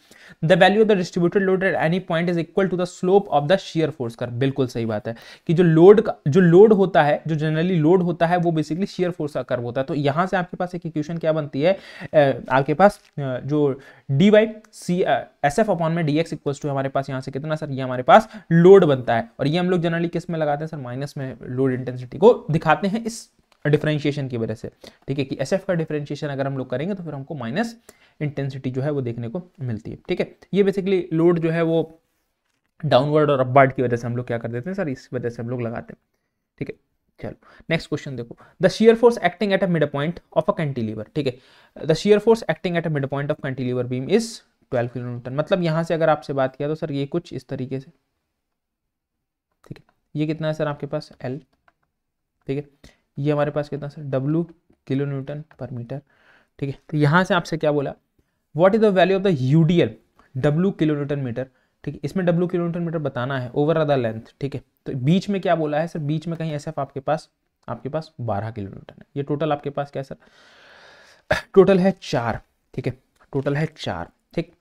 The value of the distributed load at any point is equal to the slope of the shear force curve. बिल्कुल सही बात है कि जो लोड होता है, जो जनरली लोड होता है वो बेसिकली शियर फोर्स का कर्व होता है। तो यहां से आपके पास एक इक्वेशन क्या बनती है, आपके पास जो dy/SF अपॉन में dx इक्वल्स टू हमारे पास यहाँ से कितना सर, ये हमारे पास लोड बनता है। और ये हम लोग जनरली किस में लगाते हैं सर, माइनस में लोड इंटेंसिटी को दिखाते हैं इस डिफरेंशिएशन की वजह से, ठीक है। कि SF का डिफरेंशिएशन अगर हम लोग करेंगे तो फिर हमको माइनस इंटेंसिटी जो है वो देखने को मिलती है, ठीक है। ये बेसिकली लोड जो है वो डाउनवर्ड और अपवर्ड की वजह से हम लोग क्या कर देते हैं सर, इस वजह से हम लोग लगाते हैं, ठीक है। चलो नेक्स्ट क्वेश्चन देखो, the shear force acting at a mid point of a cantilever, ठीक है। The shear force acting at a mid point of cantilever beam is 12 kilonewton. मतलब यहां से अगर आपसे बात किया तो सर ये कुछ इस तरीके से, ठीक है। ये कितना है सर आपके पास, L, ठीक है। ये हमारे पास कितना sir, W kilonewton per metre, ठीक है। तो यहां से आपसे क्या बोला, what is the value of the UDL, W kilonewton metre, ठीक है। इसमें W किलोमीटर मीटर बताना है ओवर द लेंथ, ठीक है। तो बीच में क्या बोला है सर, बीच में कहीं SF आपके पास 12 किलोमीटर है। ये टोटल आपके पास क्या सर, टोटल है 4, ठीक है। टोटल है 4, ठीक।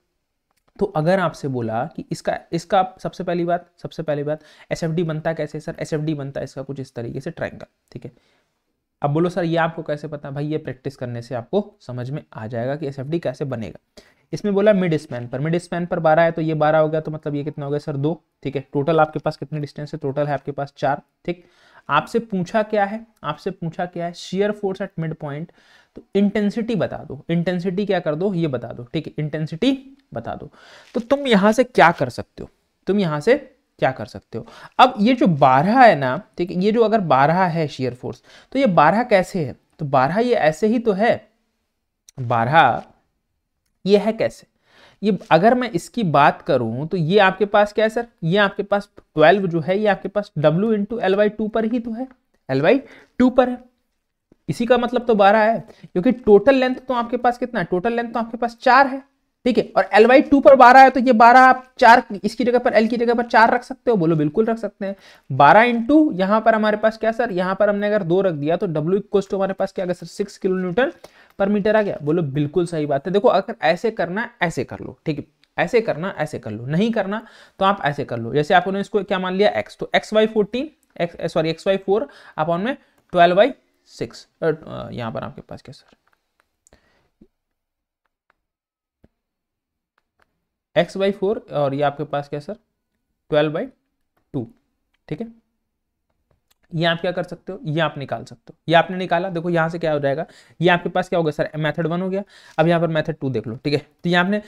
तो अगर आपसे बोला कि इसका सबसे पहली बात SFD बनता कैसे सर, SFD बनता है इसका कुछ इस तरीके से, ट्रायंगल, ठीक है। अब बोलो सर ये आपको कैसे पता, भाई ये प्रैक्टिस करने से आपको समझ में आ जाएगा कि SFD कैसे बनेगा। इसमें बोला मिड स्पैन पर 12 है, तो ये 12 हो गया, तो मतलब ये कितना हो गया सर, 2, ठीक है। टोटल आपके पास कितने डिस्टेंस है, टोटल है आपके पास 4, ठीक। आपसे पूछा क्या है, shear force at mid point, तो इंटेंसिटी बता दो, इंटेंसिटी क्या कर दो, ये बता दो, ठीक है। इंटेंसिटी बता दो। तो तुम यहां से क्या कर सकते हो, अब ये जो 12 है ना, ठीक है, ये जो अगर 12 है शियर फोर्स, तो ये 12 कैसे है, तो 12 ये ऐसे ही तो है, 12 ये है कैसे, ये अगर मैं इसकी बात करूं तो ये आपके पास क्या है सर, ये आपके पास 12 जो है ये आपके पास W इंटू L/2 पर ही तो है, L/2 पर है। इसी का मतलब तो 12 है, क्योंकि टोटल लेंथ तो आपके पास कितना है, टोटल लेंथ तो आपके पास 4 है, ठीक है। और L/2 पर 12 है, तो ये 12 आप 4 इसकी जगह पर, L की जगह पर 4 रख सकते हो, बोलो बिल्कुल रख सकते हैं। 12 इंटू यहाँ पर हमारे पास क्या सर, यहाँ पर हमने अगर 2 रख दिया तो W इक्वल टू हमारे पास क्या आ गया sir, 6 kilo newton per metre आ गया। बोलो बिल्कुल सही बात है। देखो अगर ऐसे करना है ऐसे कर लो, ठीक है, ऐसे करना ऐसे कर लो, नहीं करना तो आप ऐसे कर लो। जैसे आपने इसको क्या मान लिया x, तो xy4 अपॉन में 12/6, यहां पर आपके पास क्या सर, x/4 और ये आपके पास क्या सर 12/2, ठीक है। ये आप क्या कर सकते हो, ये आप निकाल सकते हो, ये आपने निकाला, देखो यहां से क्या हो जाएगा, ये आपके पास क्या हो गया सर, मेथड 1 हो गया। अब यहाँ पर मेथड 2 देख लो, ठीक है। तो यहाँ आपने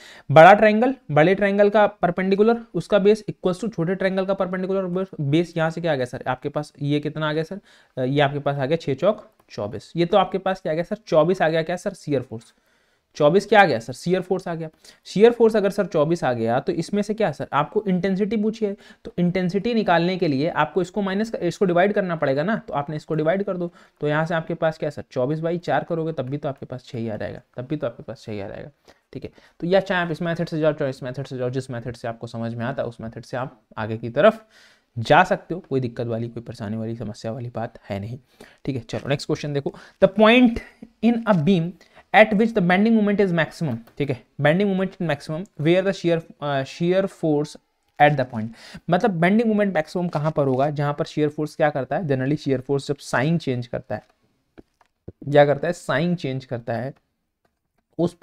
बड़े ट्रायंगल का परपेंडिकुलर उसका बेस इक्वल्स टू छोटे ट्रायंगल का परपेंडिकुलर बेस, यहाँ से क्या आ गया सर आपके पास, ये कितना आ गया सर, ये आपके पास आ गया 6 चौक 24, ये तो आपके पास क्या आ गया सर 24 आ गया क्या सर, शियर फोर्स, 24 क्या आ गया सर, शियर फोर्स आ गया। शियर फोर्स अगर सर 24 आ गया तो इसमें से क्या सर आपको इंटेंसिटी पूछी है, तो इंटेंसिटी निकालने के लिए आपको इसको इसको डिवाइड करना पड़ेगा ना, तो आपने इसको डिवाइड कर दो। तो यहाँ से आपके पास क्या सर 24/4 करोगे तब भी तो आपके पास 6 ही आ जाएगा, तब भी तो आपके पास 6 ही आ जाएगा। ठीक है, तो या चाहे आप इस मेथड से जाओ चाहे इस मेथड से जाओ, जिस मेथड से आपको समझ में आता है उस मेथड से आप आगे की तरफ जा सकते हो, कोई दिक्कत वाली कोई परेशानी वाली समस्या वाली बात है नहीं। ठीक है, चलो नेक्स्ट क्वेश्चन देखो। The point in a beam at which the bending moment is maximum, ठीक है, bending moment is maximum where the shear force at the point, मतलब बेंडिंग मोमेंट मैक्सिमम कहां पर होगा, जहां पर शियर फोर्स क्या करता है, जनरली शियर फोर्स जब साइन चेंज करता है, क्या करता है, साइन चेंज करता है, उस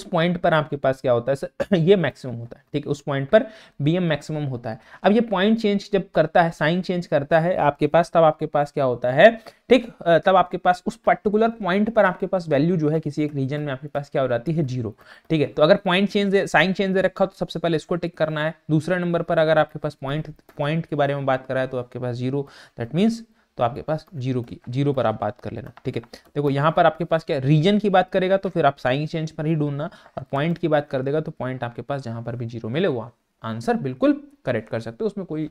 पॉइंट पर आपके पास क्या होता है सर ये मैक्सिमम होता है। ठीक है, उस पॉइंट पर बीएम मैक्सिमम होता है। अब ये पॉइंट चेंज जब करता है, साइन चेंज करता है आपके पास, तब आपके पास क्या होता है, ठीक, तब आपके पास उस पर्टिकुलर पॉइंट पर आपके पास वैल्यू जो है किसी एक रीजन में आपके पास क्या हो जाती है, 0। ठीक है, तो अगर पॉइंट चेंज साइन चेंज दे रखा हो तो सबसे पहले इसको टिक करना है। दूसरे नंबर पर अगर आपके पास पॉइंट के बारे में बात कर रहा है तो आपके पास 0, दैट मीन्स तो आपके पास 0 पर आप बात कर लेना। ठीक है, देखो यहाँ पर आपके पास क्या रीजन की बात करेगा तो फिर आप साइन चेंज पर ही ढूंढना, और पॉइंट की बात कर देगा तो पॉइंट आपके पास जहां पर भी 0 मिले वो आप आंसर बिल्कुल करेक्ट कर सकते हो, उसमें कोई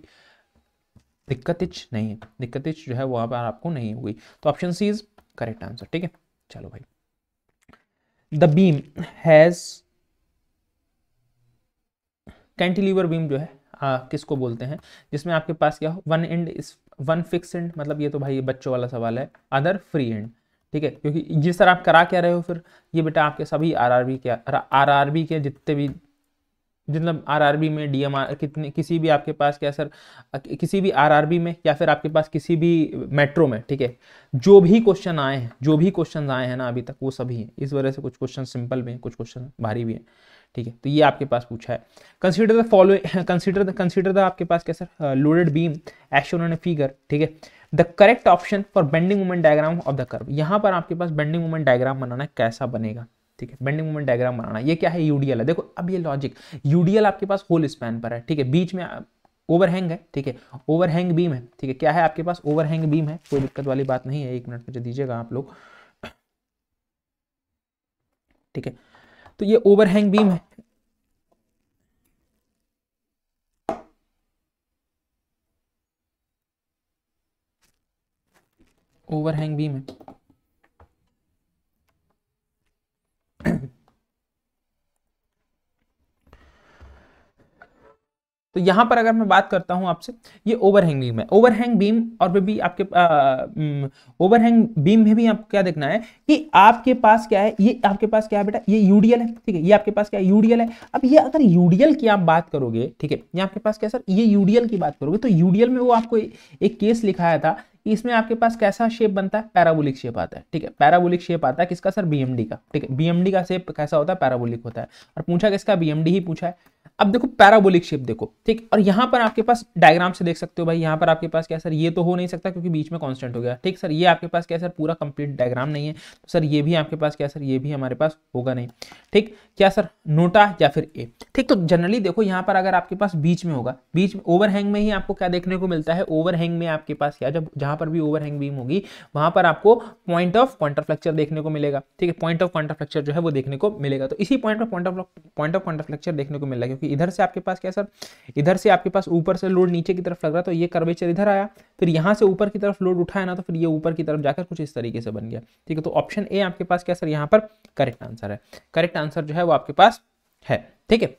दिक्कत नहीं है, दिक्कत जो है वहां पर आपको नहीं होगी। तो option C is correct answer. ठीक है, चलो भाई, the beam has, cantilever beam जो है किसको बोलते हैं, जिसमें आपके पास क्या हो, one and is one fix and, मतलब ये तो भाई बच्चों वाला सवाल है, अदर फ्री एंड। ठीक है, क्योंकि जिस तरह आप करा क्या रहे हो फिर, ये बेटा आपके सभी आरआरबी के जितने भी, मतलब आरआरबी में डीएमआर कितने, किसी भी आपके पास क्या सर, किसी भी आरआरबी में या फिर आपके पास किसी भी मेट्रो में, ठीक है, जो भी क्वेश्चन आए हैं ना अभी तक वो सभी हैं। इस वजह से कुछ क्वेश्चन सिंपल भी हैं, कुछ क्वेश्चन भारी भी हैं। ठीक है, तो ये आपके पास पूछा है। Consider the following, consider the आपके पास क्या sir, loaded beam as shown in figure. ठीक है, the correct option for bending moment diagram of the curve, यहाँ पर आपके पास बेंडिंग मोमेंट डायग्राम बनाना कैसा बनेगा। ठीक है, बेंडिंग मोमेंट डायग्राम बनाना, ये क्या है, यूडीएल है। देखो अब ये लॉजिक, यूडीएल आपके पास होल स्पैन पर है। ठीक है, बीच में ओवरहैंग है। ठीक है, ओवरहैंग बीम है। ठीक है, क्या है आपके पास, ओवरहैंग बीम है, कोई दिक्कत वाली बात नहीं है। 1 मिनट मुझे दीजिएगा आप लोग। ठीक है, तो ये ओवरहैंग बीम है, ओवरहैंग बीम है। तो यहां पर अगर मैं बात करता हूं आपसे, ये ओवरहैंग बीम है, ओवरहैंग बीम और भी आपके ओवरहैंग बीम में भी आपको क्या देखना है कि आपके पास क्या है, ये आपके पास क्या है बेटा, ये यूडीएल है। ठीक है, ये आपके पास क्या है, यूडीएल है। अब ये अगर यूडीएल की आप बात करोगे, ठीक है, ये आपके पास क्या सर, ये यूडीएल की बात करोगे तो यूडीएल में वो आपको एक केस लिखाया था, इसमें आपके पास कैसा शेप बनता है, पैराबोलिक शेप आता है। ठीक है, पैराबोलिक शेप आता है किसका सर, बीएमडी का। ठीक है, बीएमडी का शेप कैसा होता है, पैराबोलिक होता है। और पूछा किसका, बीएमडी ही पूछा है। अब देखो पैराबोलिक शेप देखो, ठीक, और यहां पर आपके पास डायग्राम से देख सकते हो भाई, यहां पर आपके पास क्या सर, ये तो हो नहीं सकता क्योंकि बीच में कांस्टेंट हो गया। ठीक सर, ये आपके पास क्या सर, पूरा कंप्लीट डायग्राम नहीं है, तो सर ये भी आपके पास क्या सर, ये भी हमारे पास होगा नहीं। ठीक, क्या सर, नोटा या फिर ए। ठीक, तो जनरली देखो यहां पर अगर आपके पास बीच में होगा, बीच में ओवरहैंग में ही आपको क्या देखने को मिलता है, ओवरहैंग में आपके पास क्या, जब जहां पर भी ओवरहैंग बीम होगी वहां पर आपको पॉइंट ऑफ कॉन्ट्राफ्लेक्चर देखने को मिलेगा। ठीक है, पॉइंट ऑफ कॉन्ट्राफ्लेक्चर जो है वो देखने को मिलेगा। तो इसी पॉइंट पर पॉइंट ऑफ कॉन्ट्राफ्लेक्चर देखने को मिल रहा है, क्योंकि इधर से आपके पास क्या सर, इधर से आपके पास ऊपर से लोड नीचे की तरफ लग रहा, तो ये कर्वेचर इधर आया, फिर यहां से ऊपर की तरफ लोड उठाया ना, तो फिर ये ऊपर की तरफ जाकर कुछ इस तरीके से बन गया। ठीक है, तो ऑप्शन ए आपके पास क्या सर, यहाँ पर करेक्ट आंसर है। करेक्ट आंसर जो है वो आपके पास है। ठीक है,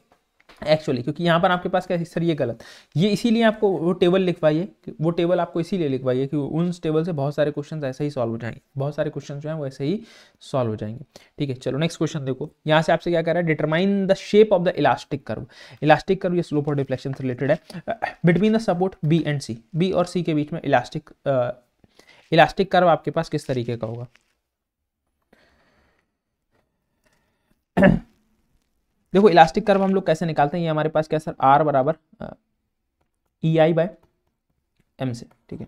एक्चुअली क्योंकि यहाँ पर आपके पास क्या सर, ये गलत, ये इसीलिए आपको वो टेबल लिखवाइए, वो टेबल आपको इसीलिए लिखवाइए कि उन टेबल से बहुत सारे क्वेश्चन ऐसे ही सॉल्व हो जाएंगे, बहुत सारे क्वेश्चन जो हैं वो ऐसे ही सॉल्व हो जाएंगे। ठीक है, चलो नेक्स्ट क्वेश्चन देखो, यहाँ से आपसे क्या कह रहा है, determine the shape of the elastic curve. Elastic curve ये स्लोप और डिफ्लेक्शन से रिलेटेड है। Between the support B and C, B और सी के बीच में इलास्टिक कर्व आपके पास किस तरीके का होगा। देखो इलास्टिक कर्व हम लोग कैसे निकालते हैं, ये हमारे पास क्या सर, आर बराबर ई आई बाय एम से। ठीक है,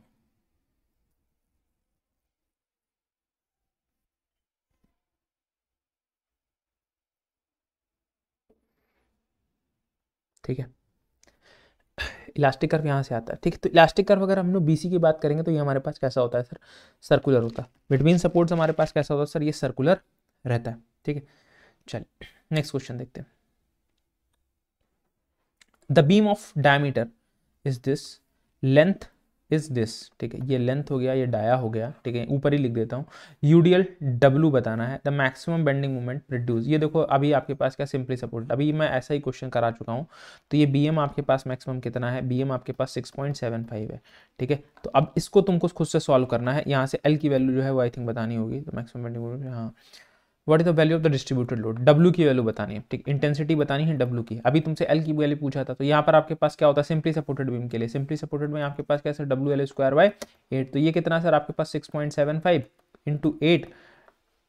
ठीक है, इलास्टिक कर्व यहाँ से आता है। ठीक है, तो इलास्टिक कर्व अगर हम लोग बीसी की बात करेंगे तो ये हमारे पास कैसा होता है सर, सर्कुलर होता है। बिटवीन सपोर्ट्स हमारे पास कैसा होता है सर, ये सर्कुलर रहता है। ठीक है, चलिए नेक्स्ट क्वेश्चन देखते हैं। The beam of diameter is this, length is this, ठीक है, ये लेंथ हो गया, ये डाया हो गया, ठीक है, ऊपर ही लिख देता हूँ। यूडीएल डब्ल्यू बताना है, the maximum bending moment produce, ये देखो अभी आपके पास क्या सिंपली सपोर्ट, अभी मैं ऐसा ही क्वेश्चन करा चुका हूँ। तो ये बीएम आपके पास मैक्सिमम कितना है, बीएम आपके पास 6.75 है, ठीक है। तो अब इसको तुमको खुद से सॉल्व करना है, यहाँ से एल की वैल्यू जो है वो आई थिंक बतानी होगी, तो मैक्सिमम बेंडिंग मोमेंट, हाँ, what is the value of the distributed load, W की वैल्यू बतानी है, ठीक, इंटेंसिटी बतानी है डब्ल्यू की। अभी तुमसे एल की वैल्यू पूछा था, तो यहाँ पर आपके पास क्या होता है, सिंपली सपोर्टेड बीम के लिए, सिंपली सपोर्टेड में आपके पास कैसे डब्ल्यू एल स्क्वायर बाय 8, तो ये कितना सर आपके पास 6.75 into 8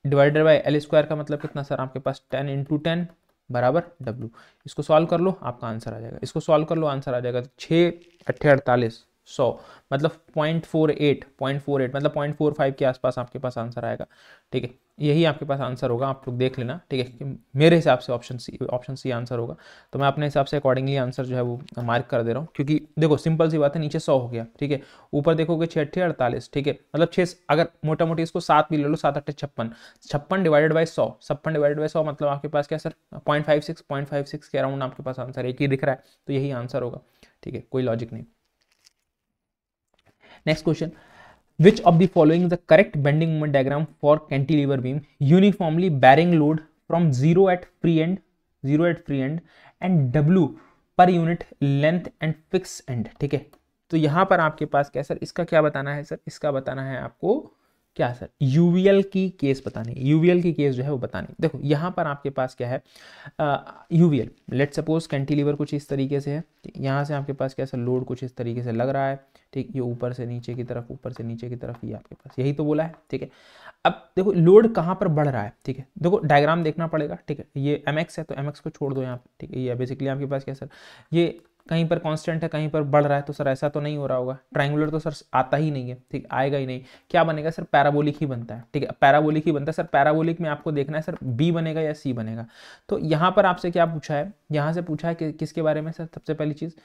divided by L square का मतलब कितना सर आपके पास 10 इंटू 10 बराबर डब्ल्यू। इसको सॉल्व कर लो, आपका आंसर आ जाएगा, इसको सॉल्व कर लो, आंसर आ जाएगा 6 8 48 100, मतलब 0.48 मतलब 0.45 के आसपास आपके पास आंसर आएगा, ठीक है। यही आपके पास आंसर होगा, आप लोग देख लेना, ठीक है, कि मेरे हिसाब से ऑप्शन सी आंसर होगा। तो मैं अपने हिसाब से अकॉर्डिंगली आंसर जो है वो मार्क कर दे रहा हूँ, क्योंकि देखो सिंपल सी बात है, नीचे 100 हो गया, ठीक है, ऊपर देखोगे 6 8 48, ठीक है, मतलब 6, अगर मोटा मोटी इसको 7 भी ले लो, 7 8 56, 56 डिवाइडेड बाई 100, 56 डिवाइडेड बाई 100 मतलब आपके पास क्या सर 0.56 के अराउंड आपके पास आंसर एक ही दिख रहा है, तो यही आंसर होगा, ठीक है, कोई लॉजिक नहीं। Next question, which of the following is the correct bending moment diagram for cantilever beam uniformly bearing load from 0 at free end and W per unit length and fixed end, ठीक है। तो यहां पर आपके पास क्या सर, इसका क्या बताना है सर, इसका बताना है आपको क्या सर, यूवीएल की केस बतानी है, यूवीएल की केस जो है वो बतानी है। देखो यहाँ पर आपके पास क्या है, यूवीएल, लेट सपोज कैंटिलीवर कुछ इस तरीके से है, यहाँ से आपके पास कैसा लोड कुछ इस तरीके से लग रहा है, ठीक, ये ऊपर से नीचे की तरफ, ऊपर से नीचे की तरफ, ये आपके पास यही तो बोला है, ठीक है। अब देखो लोड कहाँ पर बढ़ रहा है, ठीक है, देखो डायग्राम देखना पड़ेगा, ठीक है, ये mx है तो mx को छोड़ दो यहाँ पर, ठीक है, ये बेसिकली आपके पास क्या सर, ये कहीं पर कांस्टेंट है, कहीं पर बढ़ रहा है, तो सर ऐसा तो नहीं हो रहा होगा, ट्रायंगुलर तो सर आता ही नहीं है, ठीक, आएगा ही नहीं, क्या बनेगा सर, पैराबोलिक ही बनता है, ठीक है, पैराबोलिक ही बनता है सर। पैराबोलिक में आपको देखना है सर बी बनेगा या सी बनेगा। तो यहाँ पर आपसे क्या पूछा है, यहाँ से पूछा है कि किसके बारे में सर, सबसे पहली चीज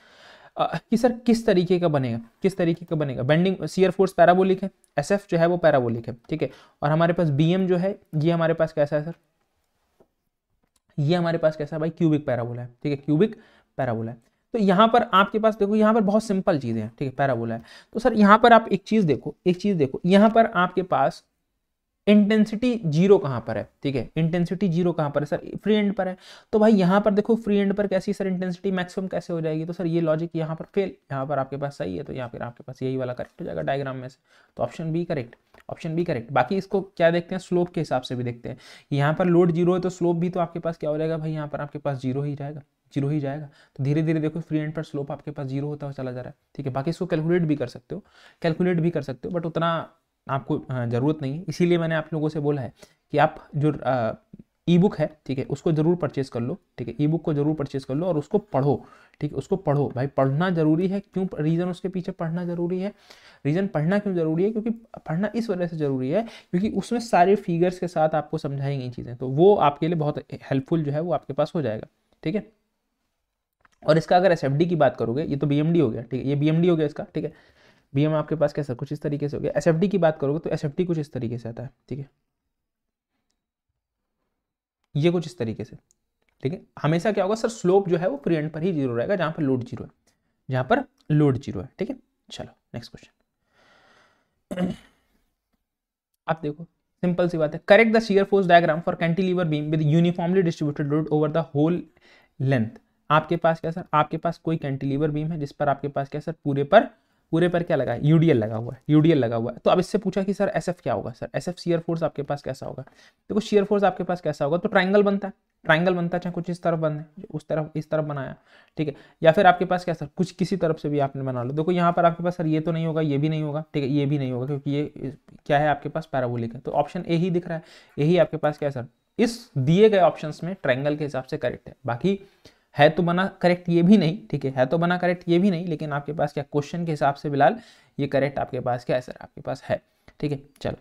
कि सर किस तरीके का बनेगा, किस तरीके का बनेगा, बेंडिंग शियर फोर्स पैराबोलिक है, एसएफ जो है वो पैराबोलिक है, ठीक है, और हमारे पास बीएम जो है ये हमारे पास कैसा है सर, ये हमारे पास कैसा है भाई, क्यूबिक पैराबोला है, ठीक है, क्यूबिक पैराबोला है। तो यहाँ पर आपके पास देखो, यहाँ पर बहुत सिंपल चीजें हैं, ठीक है, पैराबोला है। तो सर यहाँ पर आप एक चीज देखो, यहाँ पर आपके पास इंटेंसिटी जीरो कहाँ पर है, ठीक है, इंटेंसिटी जीरो कहाँ पर है सर, फ्री एंड पर है। तो भाई यहाँ पर देखो फ्री एंड पर कैसी सर इंटेंसिटी मैक्सिमम कैसे हो जाएगी, तो सर ये लॉजिक यहाँ पर फेल, यहाँ पर आपके पास सही है, तो यहाँ पर आपके पास यही वाला करेक्ट हो जाएगा डायग्राम में से, तो option B correct, option B correct. बाकी इसको क्या देखते हैं, स्लोप के हिसाब से भी देखते हैं, यहाँ पर लोड जीरो है तो स्लोप भी तो आपके पास क्या हो जाएगा भाई, यहाँ पर आपके पास जीरो ही जाएगा, जीरो ही जाएगा। तो धीरे धीरे देखो फ्री एंड पर स्लोप आपके पास जीरो होता हुआ चला जा रहा है, ठीक है। बाकी इसको कैलकुलेट भी कर सकते हो, बट उतना आपको ज़रूरत नहीं है, इसीलिए मैंने आप लोगों से बोला है कि आप जो ई बुक है, ठीक है, उसको जरूर परचेज कर लो, ठीक है, ई बुक को जरूर परचेज कर लो और उसको पढ़ो, ठीक है, उसको पढ़ो भाई, पढ़ना जरूरी है। क्यों रीज़न उसके पीछे पढ़ना जरूरी है, रीज़न पढ़ना क्यों जरूरी है, क्योंकि पढ़ना इस वजह से जरूरी है क्योंकि उसमें सारे फिगर्स के साथ आपको समझाई गई चीज़ें, तो वो आपके लिए बहुत हेल्पफुल जो है वो आपके पास हो जाएगा, ठीक है। और इसका अगर एसएफडी की बात करोगे, ये तो बीएमडी हो गया, ठीक है, ये बीएमडी हो गया इसका, ठीक है, बीएम आपके पास कैसा कुछ इस तरीके से हो गया। एसएफडी की बात करोगे तो एसएफडी कुछ इस तरीके से आता है, ठीक है, ये कुछ इस तरीके से, ठीक है। हमेशा क्या होगा सर, स्लोप जो है वो फ्री एंड पर ही जीरो रहेगा, जहां पर लोड जीरो है, जहां पर लोड जीरो है, ठीक है। चलो नेक्स्ट क्वेश्चन, आप देखो सिंपल सी बात है, correct the shear force diagram for cantilever beam with uniformly distributed load over the whole length. आपके पास क्या सर, आपके पास कोई कैंटिलीवर बीम है जिस पर आपके पास क्या सर, पूरे पर क्या लगा है, यूडीएल लगा हुआ है, तो अब इससे पूछा कि सर एसएफ क्या होगा, सर एसएफ शियर फोर्स आपके पास कैसा होगा। देखो शियर फोर्स आपके पास कैसा होगा, तो ट्रायंगल बनता है, चाहे कुछ इस तरफ बने, उस तरफ इस तरफ बनाया, ठीक है, या फिर आपके पास क्या सर कुछ किसी तरफ से भी आपने बना लो। देखो यहाँ पर आपके पास सर ये तो नहीं होगा, ये भी नहीं होगा, ठीक है, ये भी नहीं होगा, क्योंकि ये क्या है आपके पास पैराबोलिक है, तो ऑप्शन ए ही दिख रहा है, यही आपके पास क्या है सर, इस दिए गए ऑप्शंस में ट्रायंगल के हिसाब से करेक्ट है। बाकी है तो बना करेक्ट ये भी नहीं, ठीक है तो बना करेक्ट ये भी नहीं, लेकिन आपके पास क्या क्वेश्चन के हिसाब से फिलहाल ये करेक्ट आपके पास क्या है सर, आपके पास है, ठीक है। चलो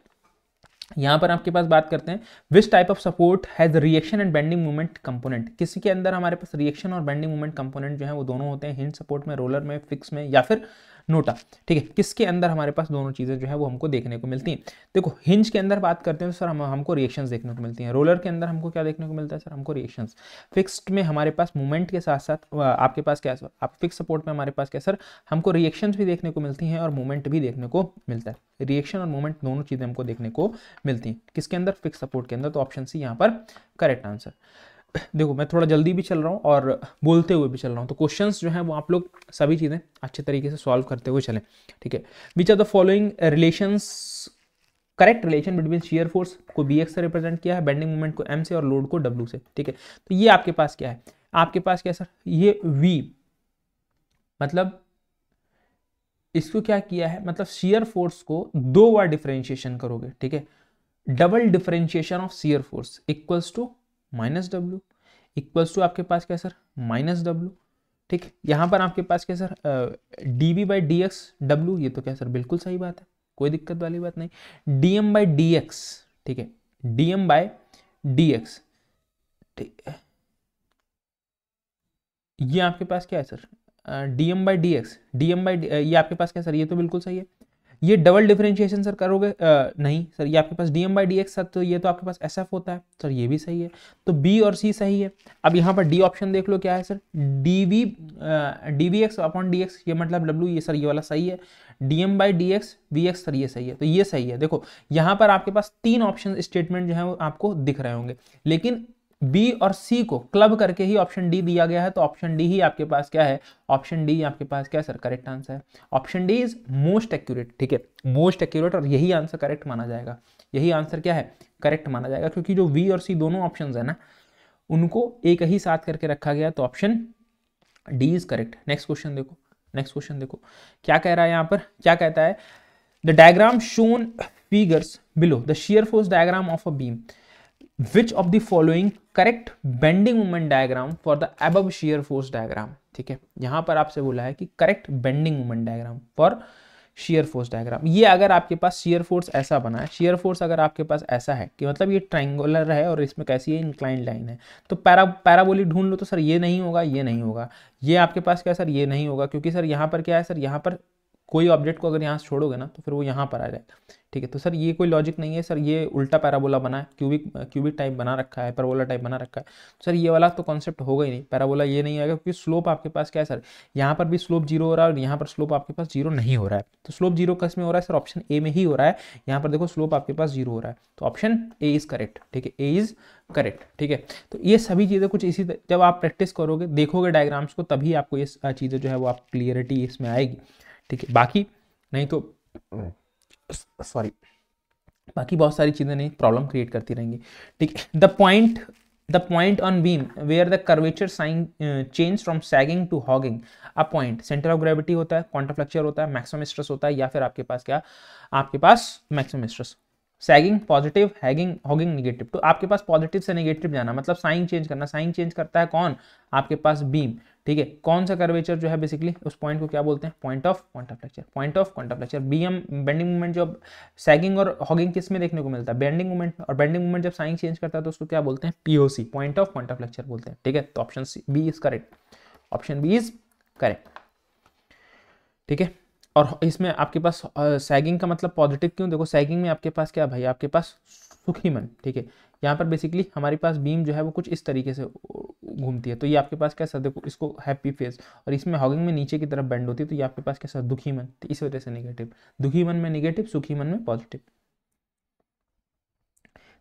यहाँ पर आपके पास बात करते हैं, which type of support has reaction and bending movement component. किसी के अंदर हमारे पास रिएक्शन और बेंडिंग मूवमेंट कंपोनेंट जो है वो दोनों होते हैं, हिंज सपोर्ट में, रोलर में, फिक्स में, या फिर नोटा, ठीक है, किसके अंदर हमारे पास दोनों चीज़ें जो है वो हमको देखने को मिलती हैं। देखो हिंज के अंदर बात करते हैं तो सर हमको रिएक्शंस देखने को मिलती हैं। रोलर के अंदर हमको क्या देखने को मिलता है सर, हमको रिएक्शंस। फिक्स्ड में हमारे पास मूवमेंट के साथ साथ आपके पास क्या है, आप फिक्स सपोर्ट में हमारे पास क्या सर, हमको रिएक्शंस भी देखने को मिलती हैं और मूवमेंट भी देखने को मिलता है। रिएक्शन और मूवमेंट दोनों चीज़ें हमको देखने को मिलती हैं किसके अंदर, फिक्स सपोर्ट के अंदर। तो ऑप्शन सी यहाँ पर करेक्ट आंसर। देखो मैं थोड़ा जल्दी भी चल रहा हूँ और बोलते हुए भी चल रहा हूँ, तो क्वेश्चंस जो हैं वो आप लोग सभी चीज़ें अच्छे तरीके से सॉल्व करते हुए चलें, ठीक है। Which are the following relations, correct relation between shear force को bx से रिप्रेजेंट किया है, बेंडिंग मोमेंट को m से और लोड को w से, ठीक है। तो ये आपके पास क्या है, आपके पास क्या है सर, ये v मतलब इसको क्या किया है, मतलब शियर फोर्स को 2 बार डिफरेंशिएशन करोगे, ठीक है। Double differentiation of shear force equals to -w equals to आपके पास क्या सर, -w, ठीक। यहां पर आपके पास क्या सर, dv/dx w, ये तो क्या सर बिल्कुल सही बात है, कोई दिक्कत वाली बात नहीं। dm/dx, ठीक है, dm/dx, ठीक है, ये आपके पास क्या है सर, dm/dx, ये आपके पास क्या सर, ये तो बिल्कुल सही है। ये डबल डिफरेंशिएशन सर करोगे, नहीं सर, ये आपके पास dm/dx सर, तो ये तो आपके पास sf होता है सर, ये भी सही है। तो b और c सही है। अब यहाँ पर d ऑप्शन देख लो क्या है सर, dvx/dx, ये मतलब w, ये सर ये वाला सही है। dm/dx vx सर ये सही है, तो ये सही है। देखो यहाँ पर आपके पास 3 ऑप्शन स्टेटमेंट जो है वो आपको दिख रहे होंगे, लेकिन बी और सी को क्लब करके ही ऑप्शन डी दिया गया है, तो ऑप्शन डी ही आपके पास क्या है, ऑप्शन डी आपके पास क्या है सर, करेक्ट आंसर है। Option D is most accurate, ठीक है, मोस्ट एक्यूरेट, और यही आंसर करेक्ट माना जाएगा। यही आंसर क्या है, करेक्ट माना जाएगा, क्योंकि जो वी और सी दोनों ऑप्शंस है ना, उनको एक ही साथ करके रखा गया, तो option D is correct. Next question देखो, नेक्स्ट क्वेश्चन देखो क्या कह रहा है यहाँ पर, क्या कहता है, the diagram shown figures below the shear force diagram of a beam, which of the following correct bending moment diagram for the above shear force diagram, ठीक है। यहां पर आपसे बोला है कि correct bending moment diagram for shear force diagram. ये अगर आपके पास शेयर फोर्स ऐसा बना है, शेयर फोर्स अगर आपके पास ऐसा है कि मतलब ये ट्रायंगुलर है और इसमें कैसी है, इंक्लाइंड लाइन है, तो पैराबोलिक ढूंढ लो, तो सर ये नहीं होगा, ये नहीं होगा, ये आपके पास क्या सर, ये नहीं होगा, क्योंकि सर यहाँ पर क्या है सर, यहाँ पर कोई ऑब्जेक्ट को अगर यहाँ से छोड़ोगे ना तो फिर वो यहाँ पर आ जाएगा, ठीक है। तो सर ये कोई लॉजिक नहीं है सर, ये उल्टा पैराबोला बना है, क्यूबिक टाइप बना रखा है, पैराबोला टाइप बना रखा है, तो सर ये वाला तो कॉन्सेप्ट होगा ही नहीं, पैराबोला ये नहीं आएगा, क्योंकि स्लोप आपके पास क्या है सर, यहाँ पर भी स्लोप 0 हो रहा है और यहाँ पर स्लोप आपके पास 0 नहीं हो रहा है। तो स्लोप 0 किस में हो रहा है सर, ऑप्शन ए में ही हो रहा है। यहाँ पर देखो स्लोप आपके पास 0 हो रहा है, तो ऑप्शन ए इज करेक्ट, ठीक है, ए इज करेक्ट, ठीक है। तो ये सभी चीज़ें कुछ इसी, जब आप प्रैक्टिस करोगे, देखोगे डायग्राम्स को, तभी आपको ये चीज़ें जो है वो आप क्लियरिटी इसमें आएगी, ठीक है। बाकी नहीं तो सॉरी, बाकी बहुत सारी चीजें नहीं प्रॉब्लम क्रिएट करती रहेंगी, ठीक है। The point on beam where the curvature sign change from sagging to hogging, a point centre of gravity होता है, क्वांटाफ्लेक्चर होता है, मैक्सिमम स्ट्रेस होता है, या फिर आपके पास क्या, आपके पास maximum stress. Sagging positive, hogging hogging negative, तो आपके पास पॉजिटिव से नेगेटिव जाना, मतलब साइन चेंज करना। साइन चेंज करता है कौन, आपके पास बीम, ठीक है। कौन सा कर्वेचर जो है, बेसिकली उस पॉइंट को क्या बोलते हैं, point of contraflexure, point of contraflexure. BM bending movement, जो सैगिंग और हॉगिंग किस में देखने को मिलता है, बेंडिंग मूवमेंट, और बेंडिंग मूवमेंट जब साइन चेंज करता है तो उसको क्या बोलते हैं, पीओसी, पॉइंट ऑफ क्वांटाफ्लेक्चर बोलते हैं, ठीक है। तो option B is correct, option B is correct, ठीक है। और इसमें आपके पास सैगिंग का मतलब पॉजिटिव क्यों, देखो सैगिंग में आपके पास क्या भाई, आपके पास सुखी मन, ठीक है। यहाँ पर बेसिकली हमारे पास बीम जो है वो कुछ इस तरीके से घूमती है, तो ये आपके पास क्या सर, देखो इसको हैप्पी फेस, और इसमें हॉगिंग में नीचे की तरफ बेंड होती है, तो ये आपके पास क्या सर, दुखी मन, तो इस वजह से नेगेटिव, दुखी मन में नेगेटिव, सुखी मन में positive.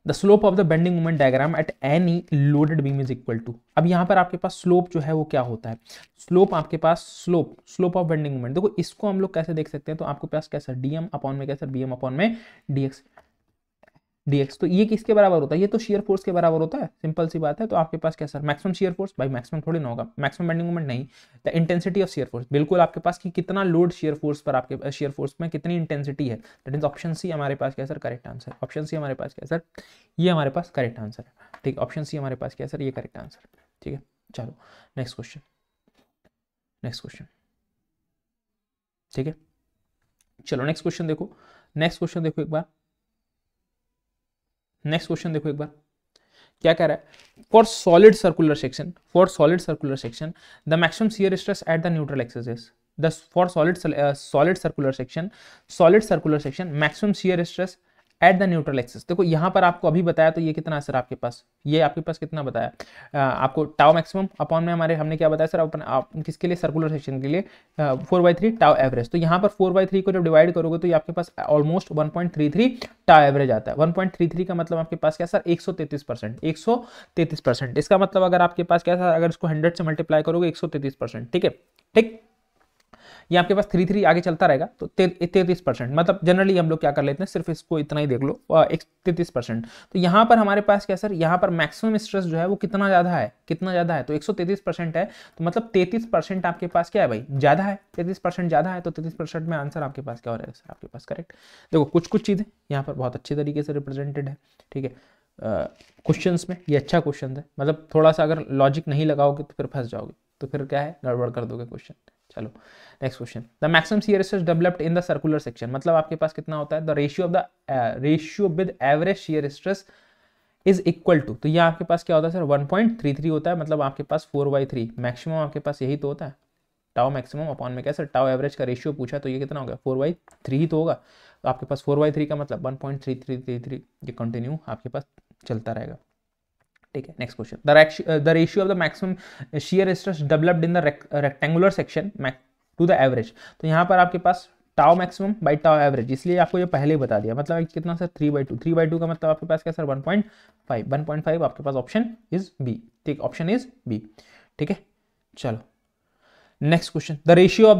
The slope of the bending moment diagram at any loaded beam is equal to, अब यहाँ पर आपके पास स्लोप जो है वो क्या होता है, स्लोप आपके पास स्लोप ऑफ बेंडिंग मोमेंट, देखो इसको हम लोग कैसे देख सकते हैं, तो आपके पास क्या सर, डीएम अपॉन में क्या सर, बीएम अपॉन में डीएक्स, तो ये किसके बराबर होता है, ये तो शियर फोर्स के बराबर होता है, सिंपल सी बात है। तो आपके पास क्या सर, मैक्सिमम शियर फोर्स, भाई मैक्सिमम थोड़ी ना होगा, मैक्सिमम बेंडिंग मोमेंट नहीं, the intensity of shear force, बिल्कुल आपके पास कि कितना लोड शियर फोर्स पर, आपके शियर फोर्स में कितनी इंटेंसिटी है, दैट इज ऑप्शन सी हमारे पास क्या sir, correct answer. Option C हमारे पास क्या सर, ये हमारे पास करेक्ट आंसर है, ठीक है। ऑप्शन सी हमारे पास क्या सर, ये करेक्ट आंसर, ठीक है। चलो नेक्स्ट क्वेश्चन, नेक्स्ट क्वेश्चन, ठीक है। चलो नेक्स्ट क्वेश्चन देखो, नेक्स्ट क्वेश्चन देखो एक बार, नेक्स्ट क्वेश्चन देखो एक बार क्या कह रहा है, for solid circular section the maximum shear stress at the neutral axis is, the for solid circular section maximum shear stress at the neutral axis. देखो यहाँ पर आपको अभी बताया, तो ये कितना है सर आपके पास, ये आपके पास कितना बताया आपको, टाउ मैक्सिमम अपॉन में हमने क्या बताया सर, आप किसके लिए, सर्कुलर सेक्शन के लिए 4/3 टाउ एवरेज। तो यहाँ पर 4/3 को जब डिवाइड करोगे तो ये आपके पास ऑलमोस्ट 1.33 टाउ एवरेज आता है। 1.33 का मतलब आपके पास क्या सर, 133%, 133%। इसका मतलब अगर आपके पास क्या सर, अगर इसको 100 से मल्टीप्लाई करोगे 133%, ठीक है, ठीक। ये आपके पास 3 आगे चलता रहेगा, तो 33%, मतलब जनरली हम लोग क्या कर लेते हैं, सिर्फ इसको इतना ही देख लो, 33%। तो यहाँ पर हमारे पास क्या सर, यहाँ पर मैक्सिमम स्ट्रेस जो है वो कितना ज़्यादा है, कितना ज़्यादा है, तो 133% है, तो मतलब 33% आपके पास क्या है भाई, ज़्यादा है, 33% ज़्यादा है, तो 33% में आंसर आपके पास क्या हो रहेगा सर, आपके पास करेक्ट। देखो कुछ चीज़ें यहाँ पर बहुत अच्छी तरीके से रिप्रेजेंटेड है, ठीक है। क्वेश्चंस में ये अच्छा क्वेश्चन है, मतलब थोड़ा सा अगर लॉजिक नहीं लगाओगे तो फिर फंस जाओगे, तो फिर क्या है, गड़बड़ कर दोगे क्वेश्चन। चलो next question, the maximum shear stress developed in the circular section, मतलब आपके पास कितना होता है, the ratio with average shear stress is equal to, तो ये आपके पास क्या होता है सर, 1.33 होता है, मतलब आपके पास 4/3 मैक्सिमम आपके पास यही तो होता है, टाउ मैक्सिमम अपॉन में क्या सर, टाउ एवरेज का रेशियो पूछा, तो ये कितना हो गया, 4/3 ही तो होगा, तो आपके पास 4/3 का मतलब 1.3333, ये कंटिन्यू आपके पास चलता रहेगा, ठीक है। Next question, the ratio of the maximum shear stress developed in the rectangular section to the average, तो यहाँ पर आपके पास tau maximum by tau average, इसलिए आपको ये पहले ही बता दिया, मतलब कितना सर, 3/2 का मतलब आपके पास क्या सर, 1.5 आपके पास ऑप्शन इज बी, ठीक, ऑप्शन इज बी, ठीक है। चलो next question, the ratio of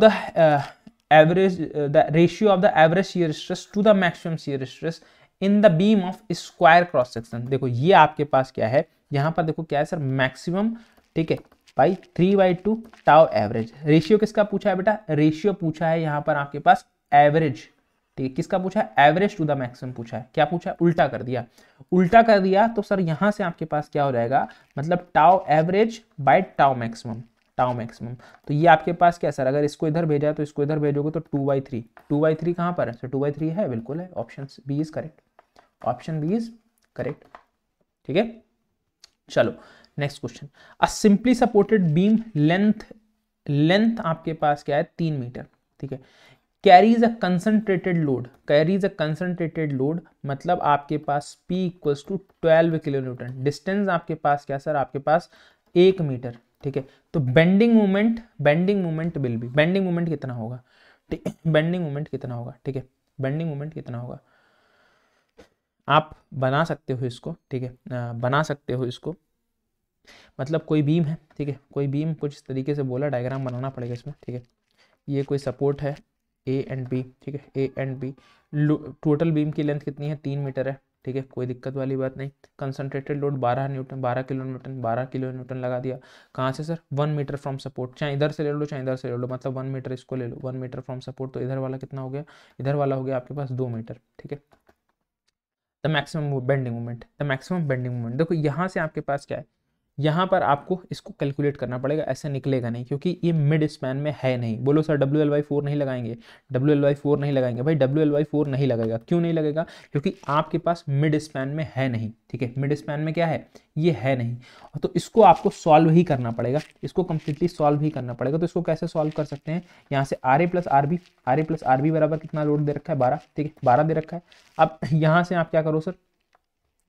the average shear stress to the maximum shear stress in the beam of square cross section, देखो ये आपके पास क्या है, यहाँ पर देखो क्या है सर, मैक्सिमम, ठीक है, बाई 3/2 टाउ एवरेज। रेशियो किसका पूछा है बेटा, रेशियो पूछा है यहाँ पर आपके पास एवरेज, ठीक है, किसका पूछा है, एवरेज टू द मैक्सिमम पूछा है, क्या पूछा है, उल्टा कर दिया, उल्टा कर दिया, तो सर यहाँ से आपके पास क्या हो जाएगा, मतलब tau average by tau maximum, tau maximum. तो ये आपके पास क्या सर, अगर इसको इधर भेजा तो इसको इधर भेजोगे तो 2/3 कहाँ पर है सर, 2/3 है, बिल्कुल है, option B is correct, option B is correct, ठीक है। चलो next question, a simply supported beam length आपके पास क्या है, 3 मीटर, ठीक है, कैरीज अ कंसंट्रेटेड लोड, मतलब आपके पास P equals to 12 kilo newton, distance आपके पास क्या सर, आपके पास 1 मीटर, ठीक है। तो bending moment will be, bending moment कितना होगा, ठीक है, बेंडिंग मोमेंट कितना होगा, ठीक है, बेंडिंग मोमेंट कितना होगा, आप बना सकते हो इसको, ठीक है, बना सकते हो इसको, मतलब कोई बीम है, ठीक है, कोई बीम कुछ इस तरीके से बोला, डायग्राम बनाना पड़ेगा इसमें, ठीक है, ये कोई सपोर्ट है ए एंड बी, ठीक है, A and B, total beam की लेंथ कितनी है, 3 मीटर है, ठीक है, कोई दिक्कत वाली बात नहीं। कंसंट्रेटेड लोड 12 किलो न्यूटन लगा दिया, कहाँ से सर, 1 मीटर फ्रॉम सपोर्ट, चाहे इधर से ले लो चाहे इधर से ले लो, मतलब 1 मीटर इसको ले लो, 1 मीटर फ्रॉम सपोर्ट, तो इधर वाला कितना हो गया, इधर वाला हो गया आपके पास 2 मीटर, ठीक है। द मैक्सिमम बेंडिंग मोमेंट, देखो यहाँ से आपके पास क्या है, यहाँ पर आपको इसको कैलकुलेट करना पड़ेगा, ऐसे निकलेगा नहीं, क्योंकि ये मिड स्पैन में है नहीं। बोलो सर WL/4 नहीं लगाएंगे, WL/4 नहीं लगाएंगे, भाई WL/4 नहीं लगेगा, क्यों नहीं लगेगा, क्योंकि आपके पास मिड स्पैन में है नहीं, ठीक है, मिड स्पैन में क्या है, ये है नहीं, तो इसको आपको सॉल्व ही करना पड़ेगा, इसको कंप्लीटली सॉल्व ही करना पड़ेगा। तो इसको कैसे सॉल्व कर सकते हैं, यहाँ से RA+RB बराबर कितना लोड दे रखा है, 12, ठीक है, 12 दे रखा है। अब यहाँ से आप क्या करो सर,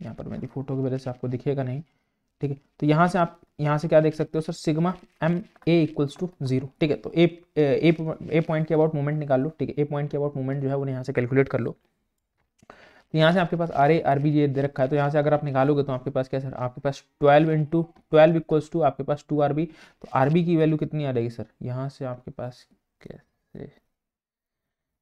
यहाँ पर मेरी फोटो की वजह से आपको दिखेगा नहीं, ठीक है, तो यहाँ से आप यहाँ से क्या देख सकते हो sir, sigma M A equals to 0, ठीक है, तो ए पॉइंट के अबाउट मूवमेंट निकाल लो, ठीक है, ए पॉइंट के अबाउट मूवमेंट जो है वो यहाँ से कैलकुलेट कर लो। तो यहाँ से आपके पास RA/RB ये दे रखा है, तो यहाँ से अगर आप निकालोगे तो आपके पास क्या सर, आपके पास 12 इक्वल्स टू आपके पास 2RB, तो RB की वैल्यू कितनी आ जाएगी सर, यहाँ से आपके पास कैसे,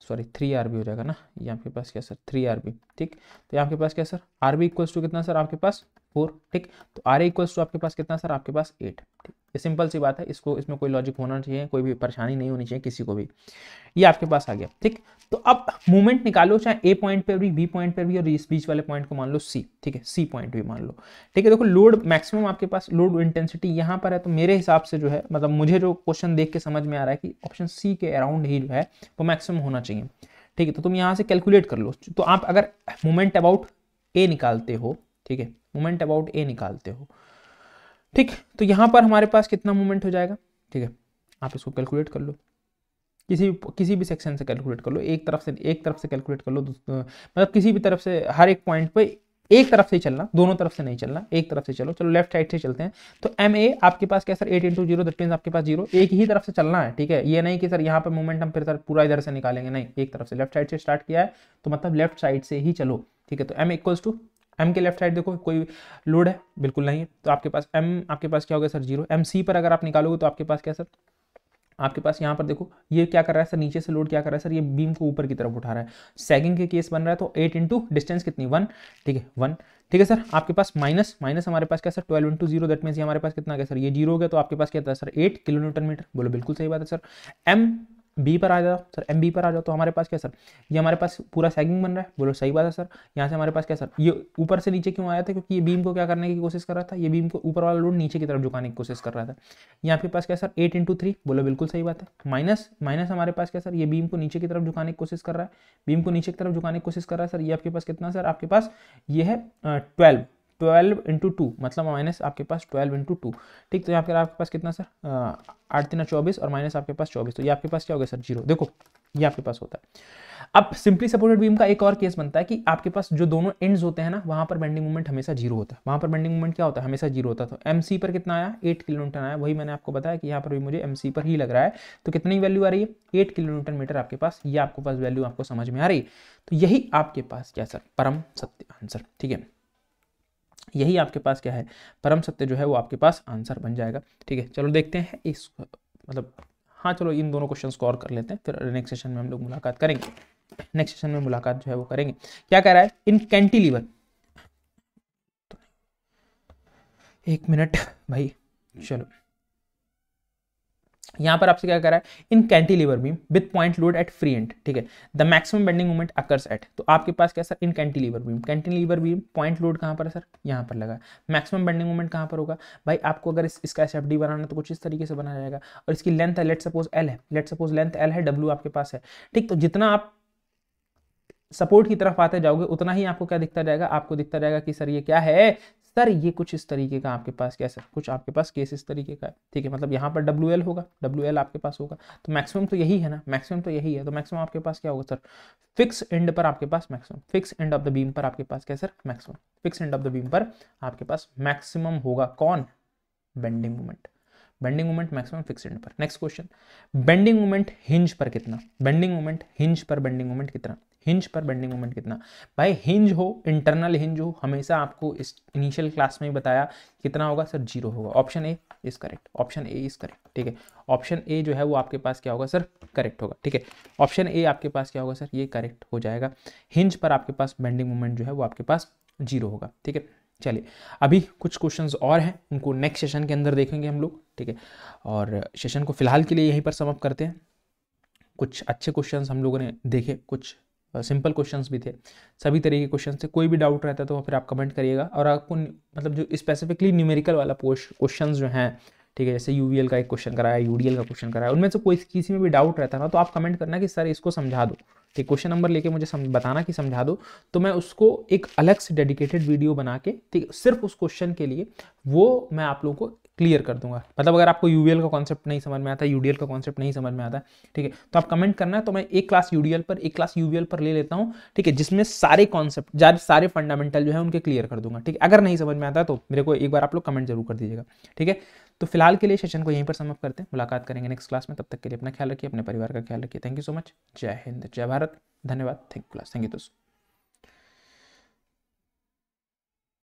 सॉरी 3RB हो जाएगा ना, ये आपके पास क्या सर 3RB, ठीक, तो यहाँ आपके पास क्या सर, RB इक्वल्स टू कितना सर, आपके पास 4, ठीक, तो RA इक्वल्स टू आपके पास कितना सर, आपके पास 8, ठीक, ये सिंपल सी बात है, इसमें कोई लॉजिक होना चाहिए, कोई भी परेशानी नहीं होनी चाहिए किसी को भी, ये आपके पास आ गया, ठीक। तो अब मूवमेंट निकालो, चाहे A पॉइंट पर भी, B पॉइंट पर भी, और इस बीच वाले पॉइंट को मान लो C, ठीक है, C पॉइंट भी मान लो, ठीक है। देखो लोड मैक्सिमम आपके पास लोड इंटेंसिटी यहाँ पर है, तो मेरे हिसाब से जो है, मतलब मुझे जो क्वेश्चन देख के समझ में आ रहा है कि ऑप्शन C के अराउंड ही जो है वो मैक्सिमम होना चाहिए, ठीक है। तो तुम यहाँ से कैलकुलेट कर लो, तो आप अगर मोमेंट अबाउट ए निकालते हो, ठीक है, मोमेंट अबाउट ए निकालते हो, ठीक, तो यहाँ पर हमारे पास कितना मोमेंट हो जाएगा, ठीक है, आप इसको कैलकुलेट कर लो, किसी भी सेक्शन से कैलकुलेट कर लो, एक तरफ से कैलकुलेट कर लो, मतलब किसी भी तरफ से, हर एक पॉइंट पे एक तरफ से ही चलना, दोनों तरफ से नहीं चलना, एक तरफ से चलो। चलो लेफ्ट साइड से चलते हैं। तो एम ए आपके पास क्या सर 8 × 0, दैट मींस आपके पास 0, एक ही तरफ से चलना है, ठीक है। ये नहीं कि सर यहाँ पर मोमेंटम फिर सर पूरा इधर से निकालेंगे, नहीं, एक तरफ से, लेफ्ट साइड से स्टार्ट किया है तो मतलब लेफ्ट साइड से ही चलो, ठीक है। तो एम इक्वल्स टू, एम के लेफ्ट साइड देखो कोई लोड है, बिल्कुल नहीं है, तो आपके पास एम आपके पास क्या हो गया सर 0। एम सी पर अगर आप निकालोगे तो आपके पास क्या सर, आपके पास यहाँ पर देखो ये क्या कर रहा है सर, नीचे से लोड क्या कर रहा है सर, ये बीम को ऊपर की तरफ उठा रहा है, सैगिंग के केस बन रहा है, तो 8 × डिस्टेंस कितनी 1, ठीक है 1, ठीक है सर। आपके पास माइनस हमारे पास क्या सर 12 × 0, दैट मींस ये हमारे पास कितना गया सर, ये 0 हो गया, तो आपके पास क्या था सर 8 किलो न्यूटन मीटर। बोलो बिल्कुल सही बात है सर। एम बी पर आ जाओ सर, एम बी पर आ जाओ, तो हमारे पास क्या सर, ये हमारे पास पूरा सैगिंग बन रहा है। बोलो सही बात है सर। यहाँ से हमारे पास क्या सर, ये ऊपर से नीचे क्यों आया था, क्योंकि ये बीम को क्या करने की कोशिश कर रहा था, ये बीम को ऊपर वाला लोड नीचे की तरफ झुकाने की कोशिश कर रहा था। यहाँ आपके पास क्या सर 8 × 3, बोलो बिल्कुल सही बात है। माइनस हमारे पास क्या सर, ये बीम को नीचे की तरफ झुकाने की कोशिश कर रहा है, बीम को नीचे की तरफ झुकाने की कोशिश कर रहा है सर। ये आपके पास कितना सर, आपके पास ये है 12 × 2, मतलब माइनस आपके पास 12 × 2, ठीक। तो यहाँ पर आपके पास कितना सर 8 × 3 = 24 और माइनस आपके पास 24, तो ये आपके पास क्या हो गया सर 0। देखो ये आपके पास होता है। अब सिंपली सपोर्टेड बीम का एक और केस बनता है कि आपके पास जो दोनों एंड्स होते हैं ना, वहां पर बेंडिंग मोमेंट हमेशा 0 होता है, वहां पर बेंडिंग मोमेंट क्या होता है, हमेशा 0 होता है। तो एमसी पर कितना आया 8 किलो न्यूटन आया, वही मैंने आपको बताया कि यहाँ पर भी मुझे एमसी पर ही लग रहा है। तो कितनी वैल्यू आ रही है 8 किलो न्यूटन मीटर आपके पास, ये आपके पास वैल्यू आपको समझ में आ रही है। तो यही आपके पास क्या सर परम सत्य आंसर, ठीक है, यही आपके पास क्या है परम सत्य जो है वो आपके पास आंसर बन जाएगा, ठीक है। चलो देखते हैं इस, मतलब हाँ चलो इन दोनों क्वेश्चंस को और कर लेते हैं, फिर नेक्स्ट सेशन में हम लोग मुलाकात करेंगे। नेक्स्ट सेशन में मुलाकात जो है वो करेंगे। क्या कह रहा है, इन कैंटिलीवर, एक मिनट भाई, चलो यहां पर आपसे क्या कह रहा है, in cantilever beam with point load at free end, ठीक है, the maximum bending moment occurs at. तो आपके पास क्या sir in cantilever beam point load कहां पर है सर, यहां पर लगा है, मैक्सिमम बेंडिंग मोमेंट कहां पर होगा भाई, आपको अगर इसका एसएफडी बनाना तो कुछ इस तरीके से बनाया जाएगा, और इसकी लेंथ है लेट सपोज एल है, लेट सपोज लेंथ एल है, डब्ल्यू आपके पास है, ठीक। तो जितना आप सपोर्ट की तरफ आते जाओगे उतना ही आपको क्या दिखता जाएगा, आपको दिखता जाएगा कि सर ये क्या है सर, ये कुछ इस तरीके का आपके पास क्या सर, कुछ आपके पास केस इस तरीके का है, ठीक है। मतलब यहाँ पर WL होगा, WL आपके पास होगा, तो मैक्सिमम तो यही है ना, मैक्सिमम तो यही है, तो मैक्सिमम आपके पास क्या होगा सर, फिक्स एंड पर आपके पास maximum, fix end of the beam पर आपके पास क्या sir maximum, fix end of the beam पर आपके पास मैक्सिमम होगा कौन, bending moment, bending moment maximum fix end पर। Next question, bending moment hinge पर कितना, बेंडिंग मोमेंट हिंज पर बेंडिंग मोमेंट कितना, हिंज पर बेंडिंग मोमेंट कितना भाई, हिंज हो इंटरनल हिंज हो, हमेशा आपको इस इनिशियल क्लास में ही बताया कितना होगा सर 0 होगा। Option A is correct, option A is correct, ठीक है। ऑप्शन ए जो है वो आपके पास क्या होगा सर करेक्ट होगा, ठीक है। ऑप्शन ए आपके पास क्या होगा सर, ये करेक्ट हो जाएगा। हिंज पर आपके पास बेंडिंग मोमेंट जो है वो आपके पास 0 होगा, ठीक है। चलिए अभी कुछ क्वेश्चंस और हैं, उनको नेक्स्ट सेशन के अंदर देखेंगे हम लोग, ठीक है। और सेशन को फिलहाल के लिए यहीं पर समाप्त करते हैं। कुछ अच्छे क्वेश्चंस हम लोगों ने देखे, कुछ सिंपल क्वेश्चंस भी थे, सभी तरह के क्वेश्चन थे। कोई भी डाउट रहता है तो फिर आप कमेंट करिएगा, और आपको मतलब जो स्पेसिफिकली न्यूमेरिकल वाला क्वेश्चंस जो हैं, ठीक है, जैसे यूवीएल का एक क्वेश्चन कराया, यूडीएल का क्वेश्चन कराया, उनमें से कोई किसी में भी डाउट रहता है ना, तो आप कमेंट करना कि सर इसको समझा दो, ठीक, क्वेश्चन नंबर लेके मुझे बताना कि समझा दो, तो मैं उसको एक अलग से डेडिकेटेड वीडियो बना के, ठीक, सिर्फ उस क्वेश्चन के लिए वो मैं आप लोगों को क्लियर कर दूंगा। मतलब अगर आपको यूवीएल का कॉन्सेप्ट नहीं समझ में आता, यूडीएल का कॉन्सेप्ट नहीं समझ में आता, ठीक है, तो आप कमेंट करना है, तो मैं एक क्लास यूडीएल पर एक क्लास यूवीएल पर ले लेता हूँ, ठीक है, जिसमें सारे कॉन्सेप्ट सारे फंडामेंटल जो है उनके क्लियर कर दूंगा, ठीक है। अगर नहीं समझ में आता तो मेरे को एक बार आप लोग कमेंट जरूर कर दीजिएगा, ठीक है। तो फिलहाल के लिए सेशन को यहीं पर समाप्त करते हैं, मुलाकात करेंगे नेक्स्ट क्लास में। तब तक के लिए अपना ख्याल रखिए, अपने परिवार का ख्याल रखिए। थैंक यू सो मच, जय हिंद, जय भारत, धन्यवाद, thank you class, thank you दोस्तों।